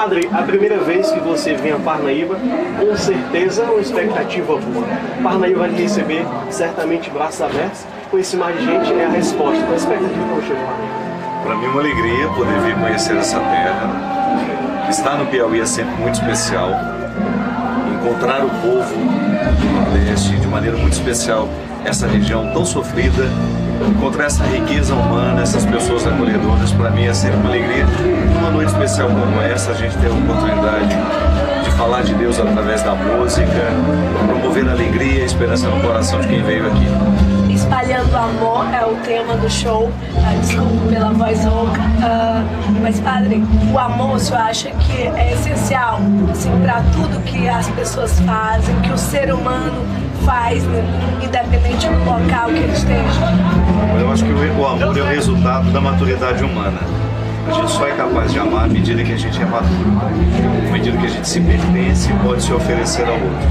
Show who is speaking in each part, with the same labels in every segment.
Speaker 1: Padre, a primeira vez que você vem a Parnaíba, com certeza é uma expectativa boa. Parnaíba vai lhe receber certamente braços abertos. Conhecer mais gente é a resposta. Qual a expectativa para você, Parnaíba?
Speaker 2: Para mim é uma alegria poder vir conhecer essa terra. Estar no Piauí é sempre muito especial. Encontrar o povo do Nordeste de maneira muito especial, essa região tão sofrida, encontrar essa riqueza humana, essas pessoas acolhedoras, para mim é sempre uma alegria. Uma noite especial como essa, a gente ter a oportunidade de falar de Deus através da música, promover a alegria e a esperança no coração de quem veio aqui.
Speaker 3: Espalhando amor é o tema do show. Desculpa pela voz rouca. Mas, Padre, o amor, o senhor acha que é essencial assim, para tudo que as pessoas fazem, que o ser humano faz, independente do local que ele esteja?
Speaker 2: Eu acho que o amor é o resultado da maturidade humana. A gente só é capaz de amar à medida que a gente é maduro, à medida que a gente se pertence e pode se oferecer ao outro.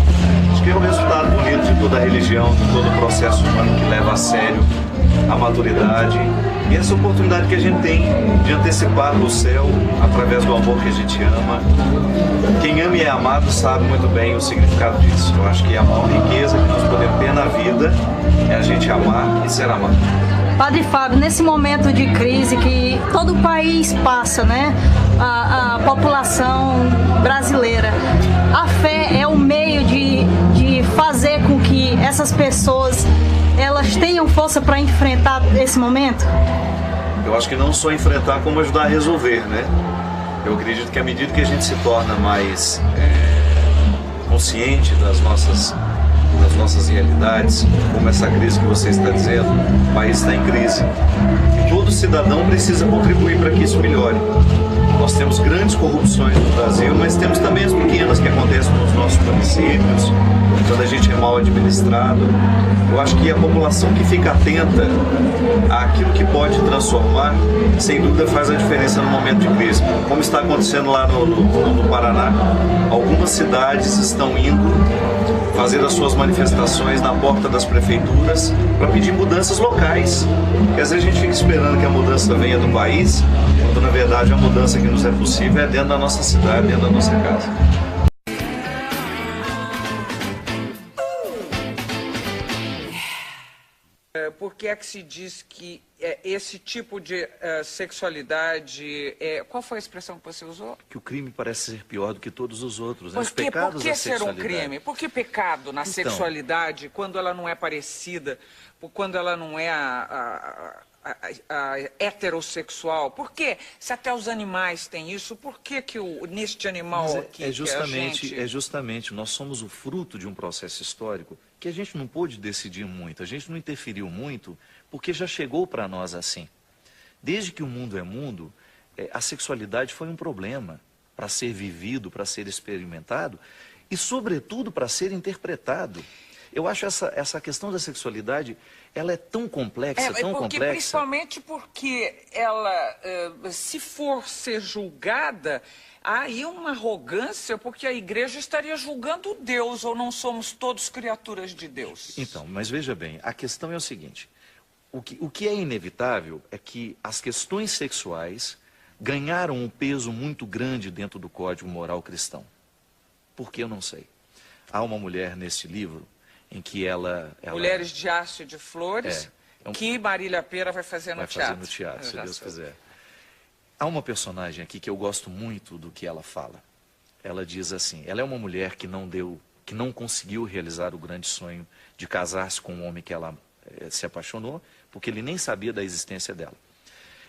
Speaker 2: Acho que é o resultado bonito de toda a religião, de todo o processo humano que leva a sério a maturidade e essa oportunidade que a gente tem de antecipar o céu através do amor que a gente ama. Quem ama e é amado sabe muito bem o significado disso. Eu acho que a maior riqueza que nós podemos ter na vida é a gente amar e ser amado.
Speaker 4: Padre Fábio, nesse momento de crise que todo o país passa, né? A população brasileira, a fé é o meio de fazer com que essas pessoas elas tenham força para enfrentar esse momento?
Speaker 2: Eu acho que não só enfrentar, como ajudar a resolver, né? Eu acredito que à medida que a gente se torna mais consciente das nossas realidades, como essa crise que você está dizendo, o país está em crise. E todo cidadão precisa contribuir para que isso melhore. Nós temos grandes corrupções no Brasil, mas temos também as pequenas que acontecem nos nossos municípios, quando a gente é mal administrado. Eu acho que a população que fica atenta àquilo que pode transformar, sem dúvida faz a diferença no momento de crise. Como está acontecendo lá no Paraná, algumas cidades estão indo fazer as suas manifestações na porta das prefeituras para pedir mudanças locais. Porque às vezes a gente fica esperando que a mudança venha do país, quando na verdade a mudança que nos é possível é dentro da nossa cidade, dentro da nossa casa.
Speaker 5: Por que é que se diz que esse tipo de sexualidade... qual foi a expressão que você usou?
Speaker 2: Que o crime parece ser pior do que todos os outros, né?
Speaker 5: Por que ser um crime? Por que pecado na sexualidade quando ela não é parecida, quando ela não é a heterossexual? Por que, se até os animais têm isso, por que neste animal aqui
Speaker 2: é justamente, nós somos o fruto de um processo histórico que a gente não pôde decidir muito, a gente não interferiu muito, porque já chegou para nós assim. Desde que o mundo é mundo, a sexualidade foi um problema para ser vivido, para ser experimentado e, sobretudo, para ser interpretado. Eu acho essa questão da sexualidade, ela é tão complexa, tão complexa.
Speaker 5: Principalmente porque ela, se for ser julgada, há aí uma arrogância, porque a igreja estaria julgando Deus, ou não somos todos criaturas de Deus?
Speaker 2: Então, mas veja bem, a questão é o seguinte, o que é inevitável é que as questões sexuais ganharam um peso muito grande dentro do código moral cristão. Por que eu não sei? Há uma mulher nesse livro em que ela...
Speaker 5: Mulheres de Aço e de Flores, que Marília Pêra vai fazer no teatro.
Speaker 2: Vai fazer no teatro, se Deus quiser. Há uma personagem aqui que eu gosto muito do que ela fala. Ela diz assim, ela é uma mulher que não conseguiu realizar o grande sonho de casar-se com um homem que ela se apaixonou, porque ele nem sabia da existência dela.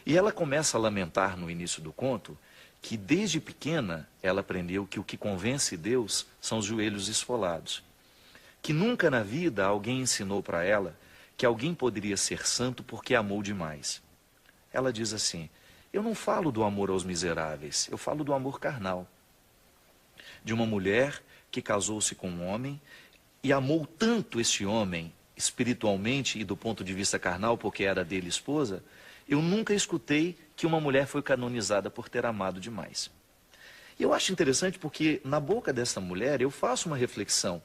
Speaker 2: E ela começa a lamentar no início do conto que desde pequena ela aprendeu que o que convence Deus são os joelhos esfolados. Que nunca na vida alguém ensinou para ela que alguém poderia ser santo porque amou demais. Ela diz assim, eu não falo do amor aos miseráveis, eu falo do amor carnal. De uma mulher que casou-se com um homem e amou tanto este homem, espiritualmente e do ponto de vista carnal, porque era dele esposa, eu nunca escutei que uma mulher foi canonizada por ter amado demais. E eu acho interessante porque na boca dessa mulher eu faço uma reflexão.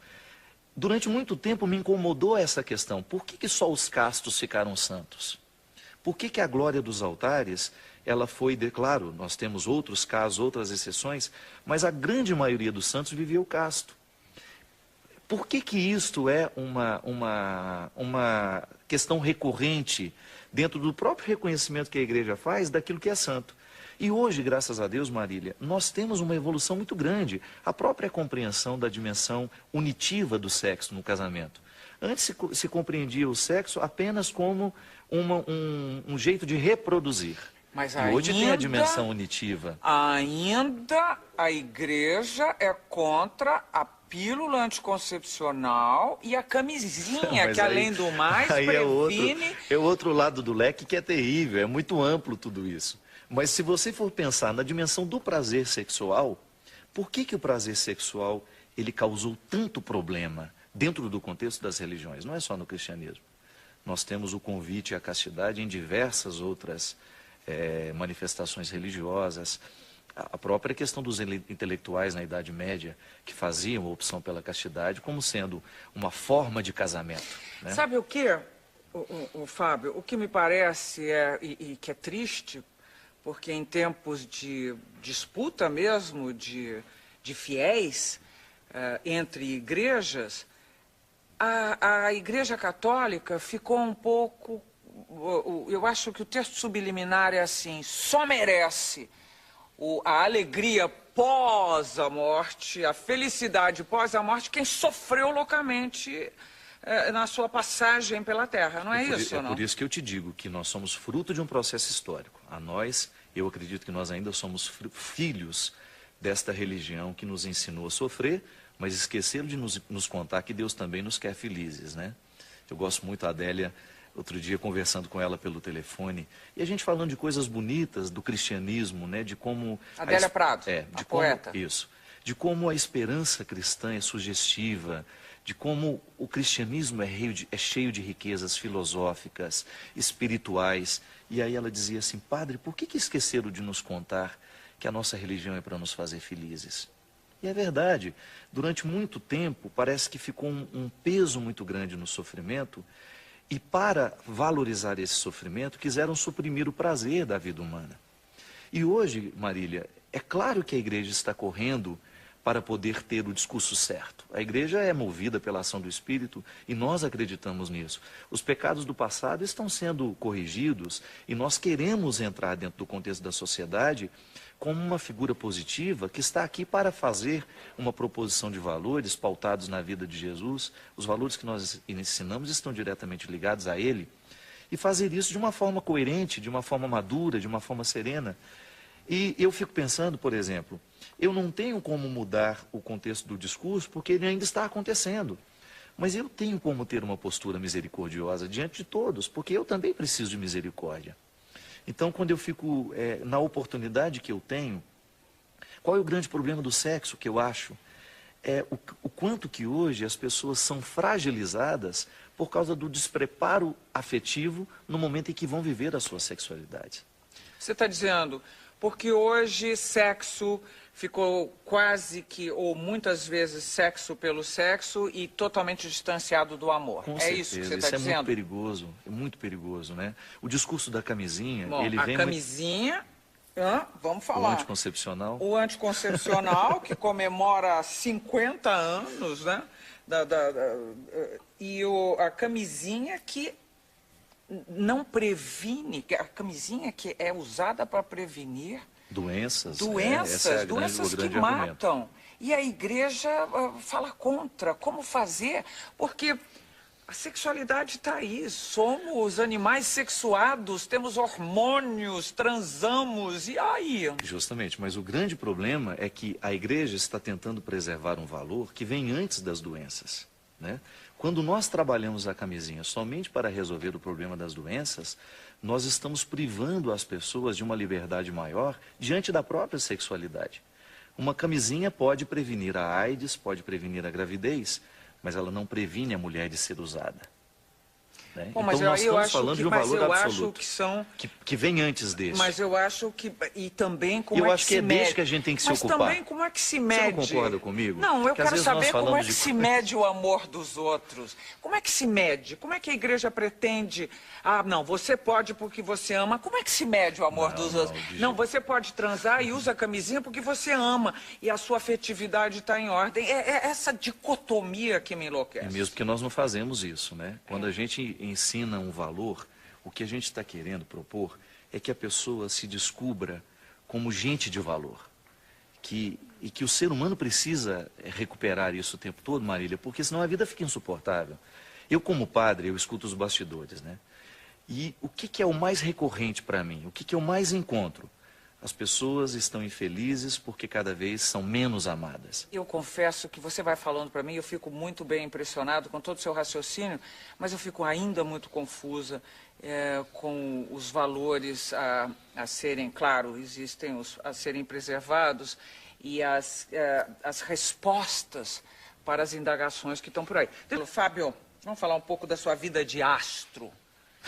Speaker 2: Durante muito tempo me incomodou essa questão. Por que só os castos ficaram santos? Por que a glória dos altares ela foi, claro, nós temos outros casos, outras exceções, mas a grande maioria dos santos viveu casto. Por que que isto é uma questão recorrente dentro do próprio reconhecimento que a igreja faz daquilo que é santo? E hoje, graças a Deus, Marília, nós temos uma evolução muito grande, a própria compreensão da dimensão unitiva do sexo no casamento. Antes se compreendia o sexo apenas como um jeito de reproduzir.
Speaker 5: Mas
Speaker 2: e hoje tem a dimensão unitiva.
Speaker 5: Ainda a igreja é contra a pílula anticoncepcional e a camisinha, que além do mais previne...
Speaker 2: É outro lado do leque que é terrível, é muito amplo tudo isso. Mas se você for pensar na dimensão do prazer sexual, por que o prazer sexual ele causou tanto problema dentro do contexto das religiões? Não é só no cristianismo. Nós temos o convite à castidade em diversas outras manifestações religiosas. A própria questão dos intelectuais na Idade Média, que faziam a opção pela castidade como sendo uma forma de casamento. Né?
Speaker 5: Sabe o que, Fábio? O que me parece e que é triste, porque em tempos de disputa mesmo de fiéis entre igrejas, a Igreja Católica ficou um pouco... Eu acho que o texto subliminar é assim: só merece a alegria pós a morte, a felicidade pós a morte, quem sofreu loucamente na sua passagem pela terra. Não é isso, não?
Speaker 2: É por isso que eu te digo que nós somos fruto de um processo histórico. A nós, eu acredito que nós ainda somos filhos desta religião que nos ensinou a sofrer, mas esqueceram de nos contar que Deus também nos quer felizes, né? Eu gosto muito da Adélia, outro dia conversando com ela pelo telefone, e a gente falando de coisas bonitas do cristianismo, né? De como...
Speaker 5: Adélia Prado, a poeta.
Speaker 2: Isso. De como a esperança cristã é sugestiva, de como o cristianismo é cheio de riquezas filosóficas, espirituais. E aí ela dizia assim: padre, por que esqueceram de nos contar que a nossa religião é para nos fazer felizes? E é verdade, durante muito tempo parece que ficou um peso muito grande no sofrimento, e para valorizar esse sofrimento quiseram suprimir o prazer da vida humana. E hoje, Marília, é claro que a igreja está correndo para poder ter o discurso certo. A igreja é movida pela ação do Espírito e nós acreditamos nisso. Os pecados do passado estão sendo corrigidos e nós queremos entrar dentro do contexto da sociedade como uma figura positiva que está aqui para fazer uma proposição de valores pautados na vida de Jesus. Os valores que nós ensinamos estão diretamente ligados a Ele. E fazer isso de uma forma coerente, de uma forma madura, de uma forma serena. E eu fico pensando, por exemplo, eu não tenho como mudar o contexto do discurso porque ele ainda está acontecendo. Mas eu tenho como ter uma postura misericordiosa diante de todos, porque eu também preciso de misericórdia. Então, quando eu fico na oportunidade que eu tenho, qual é o grande problema do sexo que eu acho? É o quanto que hoje as pessoas são fragilizadas por causa do despreparo afetivo no momento em que vão viver a sua sexualidade.
Speaker 5: Você está dizendo, porque hoje sexo ficou quase que, ou muitas vezes, sexo pelo sexo e totalmente distanciado do amor.
Speaker 2: Com
Speaker 5: é
Speaker 2: certeza,
Speaker 5: isso que você está dizendo?
Speaker 2: É muito perigoso, né? O discurso da camisinha,
Speaker 5: Bom,
Speaker 2: ele vem...
Speaker 5: A camisinha, vamos falar.
Speaker 2: O anticoncepcional.
Speaker 5: O anticoncepcional, que comemora 50 anos, né? E a camisinha que não previne, a camisinha que é usada para prevenir
Speaker 2: doenças
Speaker 5: que matam. E a igreja fala contra. Como fazer? Porque a sexualidade está aí. Somos animais sexuados, temos hormônios, transamos, e aí?
Speaker 2: Justamente, mas o grande problema é que a igreja está tentando preservar um valor que vem antes das doenças, né? Quando nós trabalhamos a camisinha somente para resolver o problema das doenças, nós estamos privando as pessoas de uma liberdade maior diante da própria sexualidade. Uma camisinha pode prevenir a AIDS, pode prevenir a gravidez, mas ela não previne a mulher de ser usada. Né?
Speaker 5: Bom, mas
Speaker 2: então nós estamos falando de um valor
Speaker 5: acho
Speaker 2: absoluto,
Speaker 5: que são...
Speaker 2: que vem antes desse.
Speaker 5: Mas eu acho que... E também como
Speaker 2: eu
Speaker 5: é que
Speaker 2: acho
Speaker 5: se
Speaker 2: que é
Speaker 5: mede.
Speaker 2: desse que a gente tem que se ocupar.
Speaker 5: Mas também como é que se mede...
Speaker 2: Você não concorda comigo?
Speaker 5: Não, eu
Speaker 2: Porque às
Speaker 5: quero
Speaker 2: vezes nós
Speaker 5: saber como
Speaker 2: falamos
Speaker 5: é que
Speaker 2: de
Speaker 5: se mede o amor dos outros. Como é que se mede? Como é que a igreja pretende... Ah, não, você pode porque você ama. Como é que se mede o amor dos outros? Não, você pode transar e usa camisinha porque você ama. E a sua afetividade está em ordem. É essa dicotomia que me enlouquece.
Speaker 2: É mesmo porque nós não fazemos isso, né? Quando a gente ensina um valor, o que a gente está querendo propor é que a pessoa se descubra como gente de valor. E que o ser humano precisa recuperar isso o tempo todo, Marília, porque senão a vida fica insuportável. Eu, como padre, eu escuto os bastidores, né? E o que é o mais recorrente para mim? O que eu mais encontro? As pessoas estão infelizes porque cada vez são menos amadas.
Speaker 5: Eu confesso que você vai falando para mim, eu fico muito bem impressionado com todo o seu raciocínio, mas eu fico ainda muito confusa com os valores a serem, claro, existem a serem preservados e as respostas para as indagações que estão por aí. Fábio, vamos falar um pouco da sua vida de astro,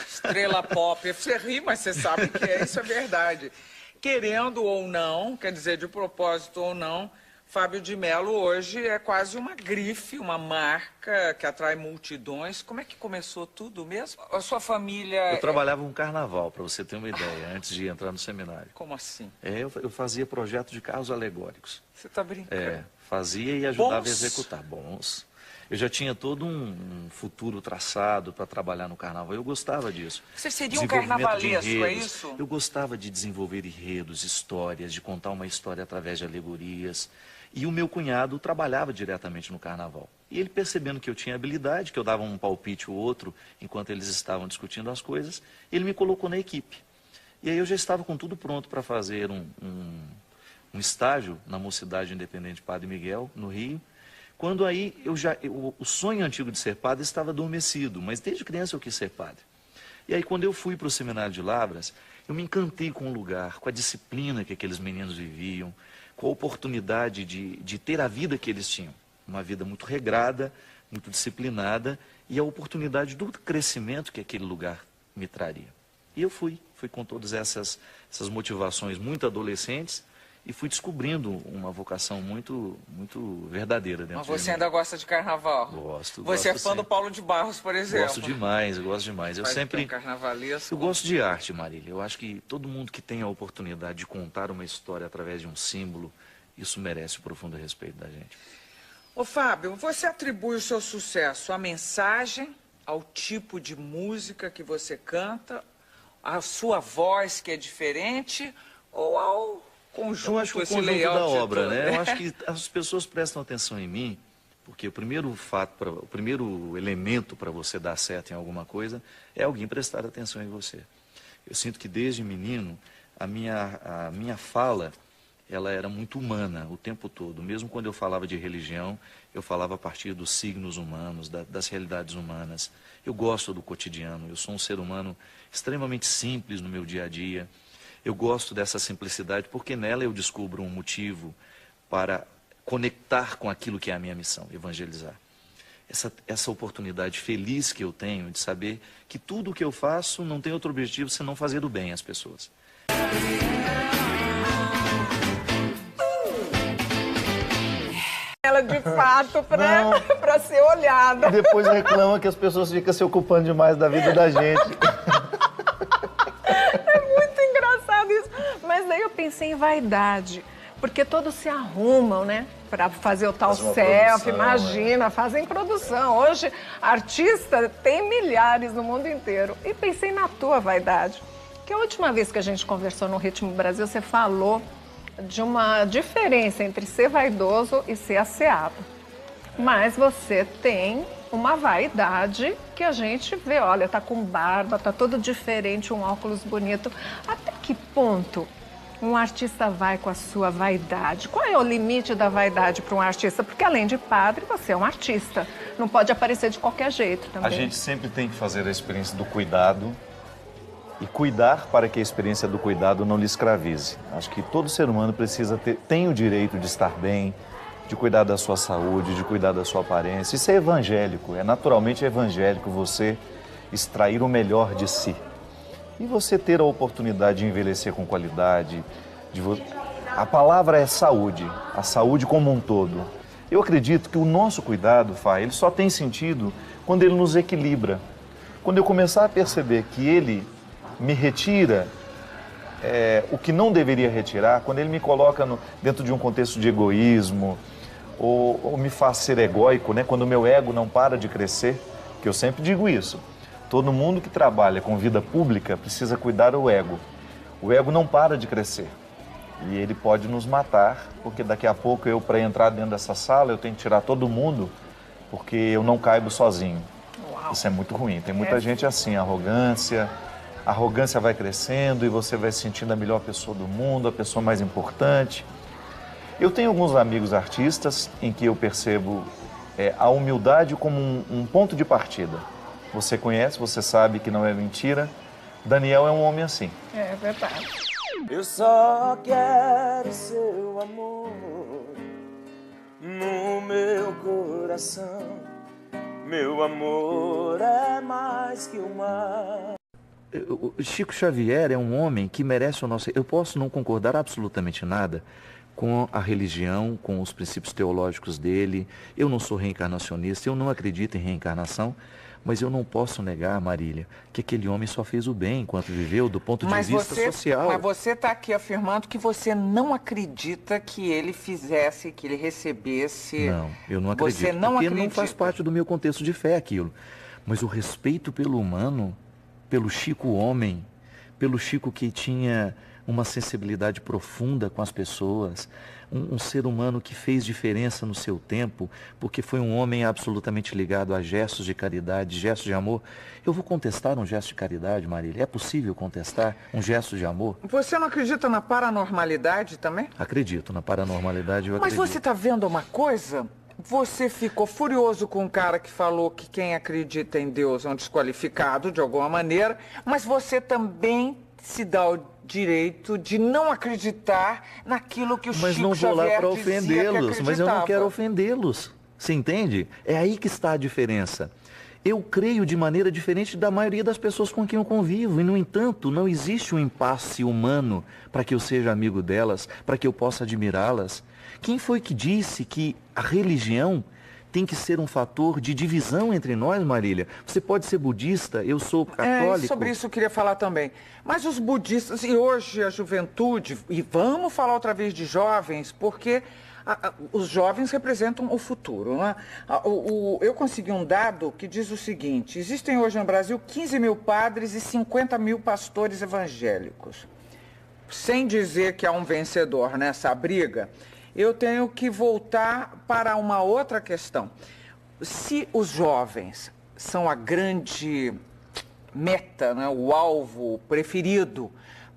Speaker 5: estrela pop. Você ri, mas você sabe que isso é verdade. Querendo ou não, quer dizer, de propósito ou não, Fábio de Mello hoje é quase uma grife, uma marca que atrai multidões. Como é que começou tudo mesmo? A sua família...
Speaker 2: Eu trabalhava um carnaval, para você ter uma ideia, antes de entrar no seminário.
Speaker 5: Como assim?
Speaker 2: Eu fazia projeto de carros alegóricos.
Speaker 5: Você está brincando?
Speaker 2: Fazia e ajudava a executar. Bons. Eu já tinha todo um futuro traçado para trabalhar no carnaval. Eu gostava disso.
Speaker 5: Você seria um carnavalesco, é isso?
Speaker 2: Eu gostava de desenvolver enredos, histórias, de contar uma história através de alegorias. E o meu cunhado trabalhava diretamente no carnaval. E ele, percebendo que eu tinha habilidade, que eu dava um palpite ou outro enquanto eles estavam discutindo as coisas, ele me colocou na equipe. E aí eu já estava com tudo pronto para fazer um estágio na Mocidade Independente Padre Miguel, no Rio. Quando aí o sonho antigo de ser padre estava adormecido, mas desde criança eu quis ser padre. E aí quando eu fui para o Seminário de Lavras, eu me encantei com o lugar, com a disciplina que aqueles meninos viviam, com a oportunidade de ter a vida que eles tinham. Uma vida muito regrada, muito disciplinada e a oportunidade do crescimento que aquele lugar me traria. E eu fui com todas essas motivações muito adolescentes, e fui descobrindo uma vocação muito verdadeira dentro de mim.
Speaker 5: Mas você ainda gosta de carnaval?
Speaker 2: Gosto.
Speaker 5: Você é fã do Paulo de Barros, por exemplo?
Speaker 2: Gosto demais, eu gosto demais. Eu sempre...
Speaker 5: carnavalesco.
Speaker 2: Eu gosto de arte, Marília. Eu acho que todo mundo que tem a oportunidade de contar uma história através de um símbolo, isso merece o profundo respeito da gente.
Speaker 5: Ô Fábio, você atribui o seu sucesso à mensagem, ao tipo de música que você canta, à sua voz que é diferente, ou ao conjunto,
Speaker 2: eu acho que o conjunto da obra, né? Eu acho que as pessoas prestam atenção em mim, porque o primeiro elemento para você dar certo em alguma coisa é alguém prestar atenção em você. Eu sinto que desde menino a minha fala ela era muito humana o tempo todo. Mesmo quando eu falava de religião, eu falava a partir dos signos humanos, das realidades humanas. Eu gosto do cotidiano, eu sou um ser humano extremamente simples no meu dia a dia. Eu gosto dessa simplicidade porque nela eu descubro um motivo para conectar com aquilo que é a minha missão, evangelizar. Essa oportunidade feliz que eu tenho de saber que tudo o que eu faço não tem outro objetivo senão fazer o bem às pessoas.
Speaker 6: Ela de fato para ser olhada.
Speaker 7: Depois reclama que as pessoas ficam se ocupando demais da vida da gente.
Speaker 6: Isso. Mas daí eu pensei em vaidade, porque todos se arrumam, né, para fazer o tal selfie, imagina, fazem produção. Hoje, artista tem milhares no mundo inteiro. E pensei na tua vaidade, que a última vez que a gente conversou no Ritmo Brasil, você falou de uma diferença entre ser vaidoso e ser asseado. Mas você tem uma vaidade que a gente vê, olha, tá com barba, tá todo diferente, um óculos bonito. Até que ponto um artista vai com a sua vaidade? Qual é o limite da vaidade para um artista? Porque além de padre, você é um artista. Não pode aparecer de qualquer jeito também.
Speaker 7: A gente sempre tem que fazer a experiência do cuidado e cuidar para que a experiência do cuidado não lhe escravize. Acho que todo ser humano tem o direito de estar bem, de cuidar da sua saúde, de cuidar da sua aparência. Isso é evangélico, é naturalmente evangélico você extrair o melhor de si. E você ter a oportunidade de envelhecer com qualidade, a palavra é saúde, a saúde como um todo. Eu acredito que o nosso cuidado, Fá, ele só tem sentido quando ele nos equilibra. Quando eu começar a perceber que ele me retira o que não deveria retirar, quando ele me coloca dentro de um contexto de egoísmo, ou me faz ser egóico, né? Quando o meu ego não para de crescer, que eu sempre digo isso. Todo mundo que trabalha com vida pública precisa cuidar do ego. O ego não para de crescer. E ele pode nos matar, porque daqui a pouco para entrar dentro dessa sala, eu tenho que tirar todo mundo, porque eu não caibo sozinho. Uau. Isso é muito ruim. Tem muita gente assim, arrogância. A arrogância vai crescendo e você vai se sentindo a melhor pessoa do mundo, a pessoa mais importante. Eu tenho alguns amigos artistas em que eu percebo a humildade como um ponto de partida. Você conhece, você sabe que não é mentira. Daniel é um homem assim.
Speaker 6: É verdade.
Speaker 8: Eu só quero seu amor no meu coração. Meu amor é mais que o mar.
Speaker 2: Chico Xavier é um homem que merece o nosso... Eu posso não concordar absolutamente nada com a religião, com os princípios teológicos dele. Eu não sou reencarnacionista, eu não acredito em reencarnação, mas eu não posso negar, Marília, que aquele homem só fez o bem enquanto viveu do ponto de vista social.
Speaker 5: Mas você está aqui afirmando que você não acredita que ele fizesse, que ele recebesse...
Speaker 2: Não, eu não acredito,
Speaker 5: você não
Speaker 2: porque
Speaker 5: acredita.
Speaker 2: Não faz parte do meu contexto de fé aquilo. Mas o respeito pelo humano, pelo Chico homem, pelo Chico que tinha uma sensibilidade profunda com as pessoas, um ser humano que fez diferença no seu tempo, porque foi um homem absolutamente ligado a gestos de caridade, gestos de amor. Eu vou contestar um gesto de caridade, Marília? É possível contestar um gesto de amor?
Speaker 5: Você não acredita na paranormalidade também?
Speaker 2: Acredito, na paranormalidade eu
Speaker 5: Mas
Speaker 2: acredito.
Speaker 5: você está vendo uma coisa? Você ficou furioso com um cara que falou que quem acredita em Deus é um desqualificado, de alguma maneira, mas você também se dá o direito de não acreditar naquilo que o
Speaker 2: Mas
Speaker 5: Chico
Speaker 2: não vou lá
Speaker 5: Xavier
Speaker 2: para
Speaker 5: dizia que
Speaker 2: ofendê-los, mas eu não
Speaker 5: acreditava.
Speaker 2: quero ofendê-los. Você entende? É aí que está a diferença. Eu creio de maneira diferente da maioria das pessoas com quem eu convivo. E, no entanto, não existe um impasse humano para que eu seja amigo delas, para que eu possa admirá-las. Quem foi que disse que a religião tem que ser um fator de divisão entre nós, Marília? Você pode ser budista, eu sou católico.
Speaker 5: Sobre isso eu queria falar também. Mas os budistas, e hoje a juventude, e vamos falar outra vez de jovens, porque os jovens representam o futuro, não é? Eu consegui um dado que diz o seguinte: existem hoje no Brasil 15 mil padres e 50 mil pastores evangélicos. Sem dizer que há um vencedor nessa briga, eu tenho que voltar para uma outra questão. Se os jovens são a grande meta, né, o alvo preferido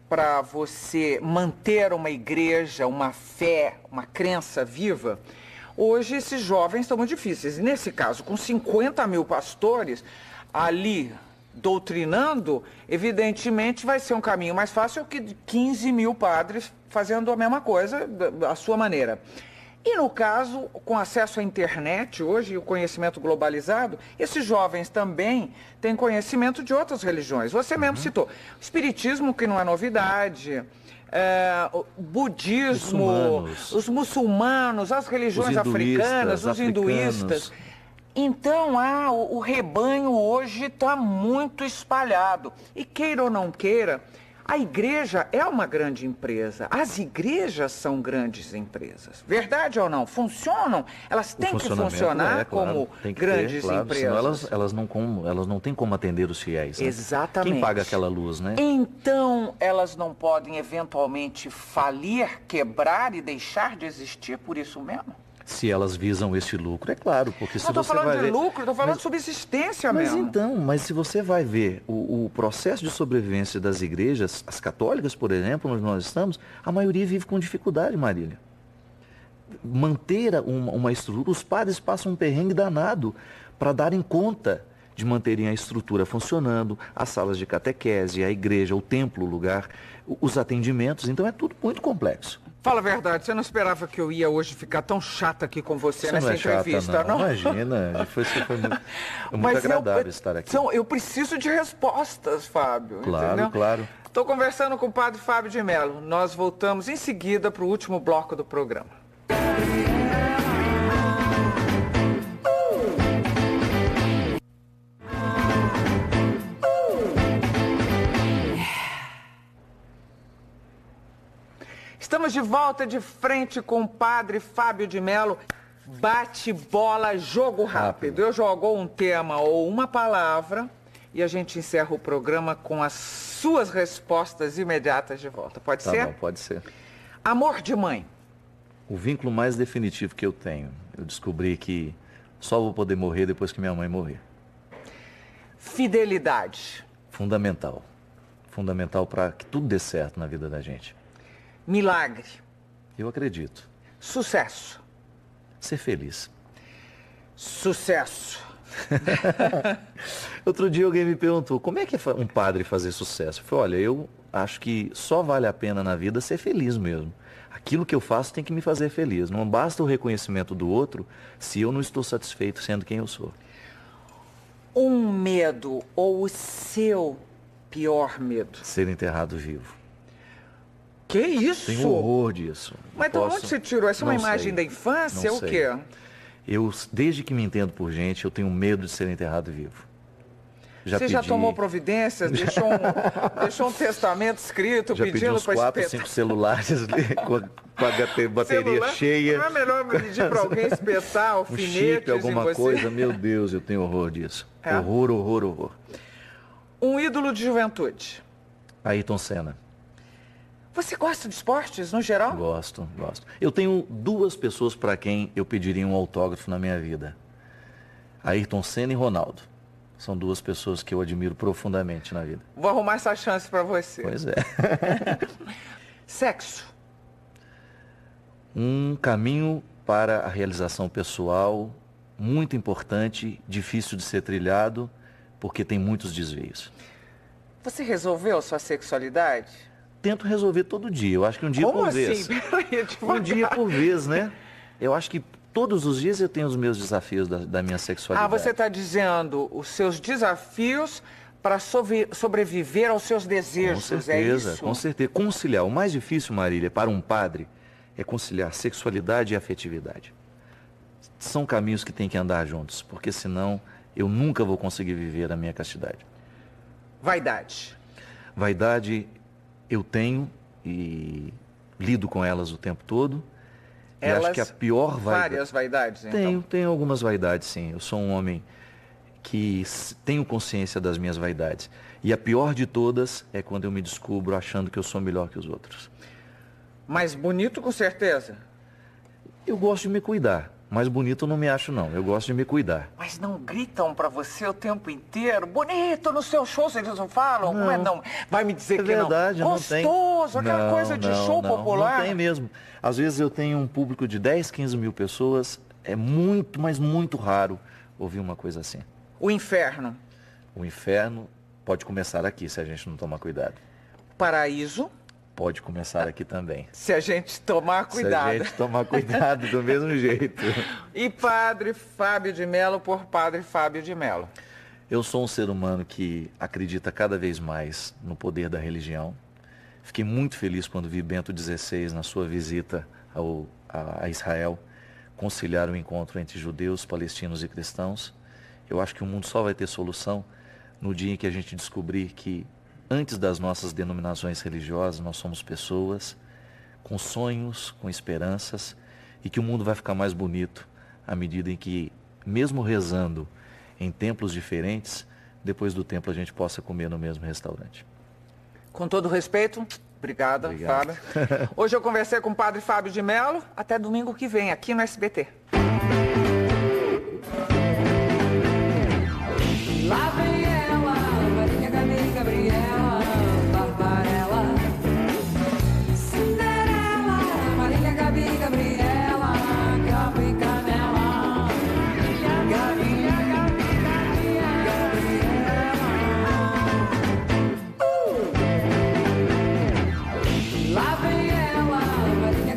Speaker 5: para você manter uma igreja, uma fé, uma crença viva, hoje esses jovens estão muito difíceis. E nesse caso, com 50 mil pastores ali doutrinando, evidentemente vai ser um caminho mais fácil que 15 mil padres fazendo a mesma coisa, à sua maneira. E no caso, com acesso à internet hoje e o conhecimento globalizado, esses jovens também têm conhecimento de outras religiões. Você mesmo citou o espiritismo, que não é novidade, o budismo, os muçulmanos, as religiões africanas, os hinduístas. Então, o rebanho hoje está muito espalhado. E queira ou não queira, a igreja é uma grande empresa. As igrejas são grandes empresas. Verdade ou não? Funcionam? Elas têm que funcionar como grandes empresas.
Speaker 2: Senão elas não têm como atender os fiéis. Né?
Speaker 5: Exatamente.
Speaker 2: Quem paga aquela luz, né?
Speaker 5: Então, elas não podem eventualmente falir, quebrar e deixar de existir por isso mesmo?
Speaker 2: Se elas visam esse lucro, é claro, porque se
Speaker 5: não estou
Speaker 2: você vai
Speaker 5: falando de
Speaker 2: ver...
Speaker 5: lucro, estou falando de subsistência mesmo.
Speaker 2: Mas se você vai ver o processo de sobrevivência das igrejas, as católicas, por exemplo, onde nós estamos, a maioria vive com dificuldade, Marília. Manter uma estrutura, os padres passam um perrengue danado para darem conta de manterem a estrutura funcionando, as salas de catequese, a igreja, o templo, o lugar, os atendimentos, então é tudo muito complexo.
Speaker 5: Fala a verdade, você não esperava que eu ia hoje ficar tão chata aqui com você nessa
Speaker 2: não é
Speaker 5: entrevista,
Speaker 2: chata,
Speaker 5: não?
Speaker 2: Imagina, foi muito
Speaker 5: Mas
Speaker 2: agradável estar aqui.
Speaker 5: Eu preciso de respostas, Fábio.
Speaker 2: Claro,
Speaker 5: entendeu?
Speaker 2: claro.
Speaker 5: Estou conversando com o padre Fábio de Mello. Nós voltamos em seguida para o último bloco do programa. Estamos de volta de frente com o padre Fábio de Mello. Bate-bola, jogo rápido. Eu jogo um tema ou uma palavra e a gente encerra o programa com as suas respostas imediatas de volta. Pode ser?
Speaker 2: Tá bom, pode ser.
Speaker 5: Amor de mãe.
Speaker 2: O vínculo mais definitivo que eu tenho. Eu descobri que só vou poder morrer depois que minha mãe morrer.
Speaker 5: Fidelidade.
Speaker 2: Fundamental. Fundamental para que tudo dê certo na vida da gente.
Speaker 5: Milagre.
Speaker 2: Eu acredito.
Speaker 5: Sucesso.
Speaker 2: Ser feliz.
Speaker 5: Sucesso.
Speaker 2: Outro dia alguém me perguntou, como é que é um padre fazer sucesso? Eu falei, olha, eu acho que só vale a pena na vida ser feliz mesmo. Aquilo que eu faço tem que me fazer feliz. Não basta o reconhecimento do outro se eu não estou satisfeito sendo quem eu sou.
Speaker 5: Um medo ou o seu pior medo?
Speaker 2: Ser enterrado vivo.
Speaker 5: Que isso?
Speaker 2: Tenho horror disso.
Speaker 5: Mas então onde você tirou? Essa é uma imagem da infância?
Speaker 2: Não
Speaker 5: O
Speaker 2: sei.
Speaker 5: quê?
Speaker 2: Eu, desde que me entendo por gente, eu tenho medo de ser enterrado vivo.
Speaker 5: Você já tomou providências? Deixou um testamento escrito
Speaker 2: já pedindo
Speaker 5: pedindo
Speaker 2: uns
Speaker 5: para
Speaker 2: 4, 5 celulares com a bateria
Speaker 5: Celular?
Speaker 2: cheia.
Speaker 5: Não é melhor pedir para alguém espetar
Speaker 2: Um
Speaker 5: alfinetes
Speaker 2: chip, alguma
Speaker 5: em você?
Speaker 2: coisa. Meu Deus, eu tenho horror disso.
Speaker 5: É?
Speaker 2: Horror.
Speaker 5: Um ídolo de juventude.
Speaker 2: Ayrton Senna.
Speaker 5: Você gosta de esportes, no geral?
Speaker 2: Gosto. Eu tenho 2 pessoas para quem eu pediria um autógrafo na minha vida. Ayrton Senna e Ronaldo. São 2 pessoas que eu admiro profundamente na vida.
Speaker 5: Vou arrumar essa chance para você.
Speaker 2: Pois é.
Speaker 5: Sexo.
Speaker 2: Um caminho para a realização pessoal muito importante, difícil de ser trilhado, porque tem muitos desvios.
Speaker 5: Você resolveu sua sexualidade?
Speaker 2: Tento resolver todo dia. Eu acho que um dia
Speaker 5: Como
Speaker 2: por
Speaker 5: assim?
Speaker 2: vez.
Speaker 5: Peraí,
Speaker 2: Um dia por vez, né? Eu acho que todos os dias eu tenho os meus desafios da minha sexualidade.
Speaker 5: Ah, você está dizendo os seus desafios para sobreviver aos seus desejos,
Speaker 2: Com certeza,
Speaker 5: é isso?
Speaker 2: com certeza. Conciliar. O mais difícil, Marília, para um padre, é conciliar sexualidade e afetividade. São caminhos que têm que andar juntos, porque senão eu nunca vou conseguir viver a minha castidade.
Speaker 5: Vaidade.
Speaker 2: Vaidade eu tenho e lido com elas o tempo todo. E acho que a pior vaidade...
Speaker 5: Várias vaidades, então?
Speaker 2: Tenho algumas vaidades, sim. Eu sou um homem que tenho consciência das minhas vaidades. E a pior de todas é quando eu me descubro achando que eu sou melhor que os outros.
Speaker 5: Mais bonito, com certeza?
Speaker 2: Eu gosto de me cuidar. Mais bonito eu não me acho, não. Eu gosto de me cuidar.
Speaker 5: Mas não gritam pra você o tempo inteiro? Bonito nos seus shows, eles não falam? Como é não? Vai me dizer
Speaker 2: É
Speaker 5: que
Speaker 2: verdade,
Speaker 5: não?
Speaker 2: não tem.
Speaker 5: Gostoso, aquela coisa de show popular.
Speaker 2: Não tem mesmo. Às vezes eu tenho um público de 10, 15 mil pessoas. É muito, mas muito raro ouvir uma coisa assim.
Speaker 5: O inferno.
Speaker 2: O inferno pode começar aqui, se a gente não tomar cuidado.
Speaker 5: Paraíso.
Speaker 2: Pode começar aqui também.
Speaker 5: Se a gente tomar cuidado.
Speaker 2: Se a gente tomar cuidado do mesmo jeito.
Speaker 5: E Padre Fábio de Mello por Padre Fábio de Mello.
Speaker 2: Eu sou um ser humano que acredita cada vez mais no poder da religião. Fiquei muito feliz quando vi Bento XVI, na sua visita a Israel, conciliar o encontro entre judeus, palestinos e cristãos. Eu acho que o mundo só vai ter solução no dia em que a gente descobrir que antes das nossas denominações religiosas, nós somos pessoas com sonhos, com esperanças, e que o mundo vai ficar mais bonito à medida em que, mesmo rezando em templos diferentes, depois do templo a gente possa comer no mesmo restaurante.
Speaker 5: Com todo respeito, obrigado. Fábio. Hoje eu conversei com o Padre Fábio de Mello. Até domingo que vem, aqui no SBT.
Speaker 9: Lá vem ela, Maria Gabriela, Barbarella, Cinderela, Maria Gabriela, Gabi Canela, Gabriela. Lá vem ela, Maria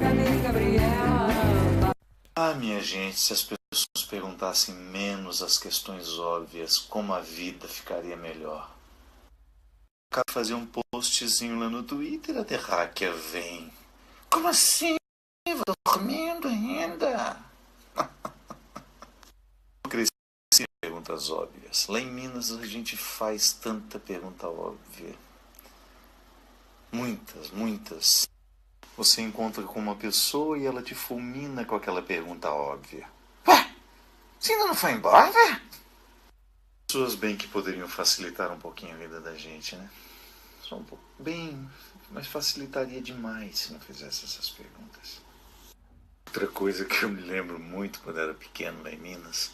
Speaker 7: Ah, minha gente, se as pessoas perguntassem menos as questões óbvias, como a vida ficaria melhor. Acabo de fazer um postzinho lá no Twitter, a terráquea vem. Como assim? Eu tô dormindo ainda? Eu cresci em perguntas óbvias. Lá em Minas a gente faz tanta pergunta óbvia. Muitas, muitas. Você encontra com uma pessoa e ela te fulmina com aquela pergunta óbvia. Ué, você ainda não foi embora? Pessoas bem que poderiam facilitar um pouquinho a vida da gente, né? Só um pouco. Bem, mas facilitaria demais se não fizesse essas perguntas. Outra coisa que eu me lembro muito quando era pequeno lá em Minas,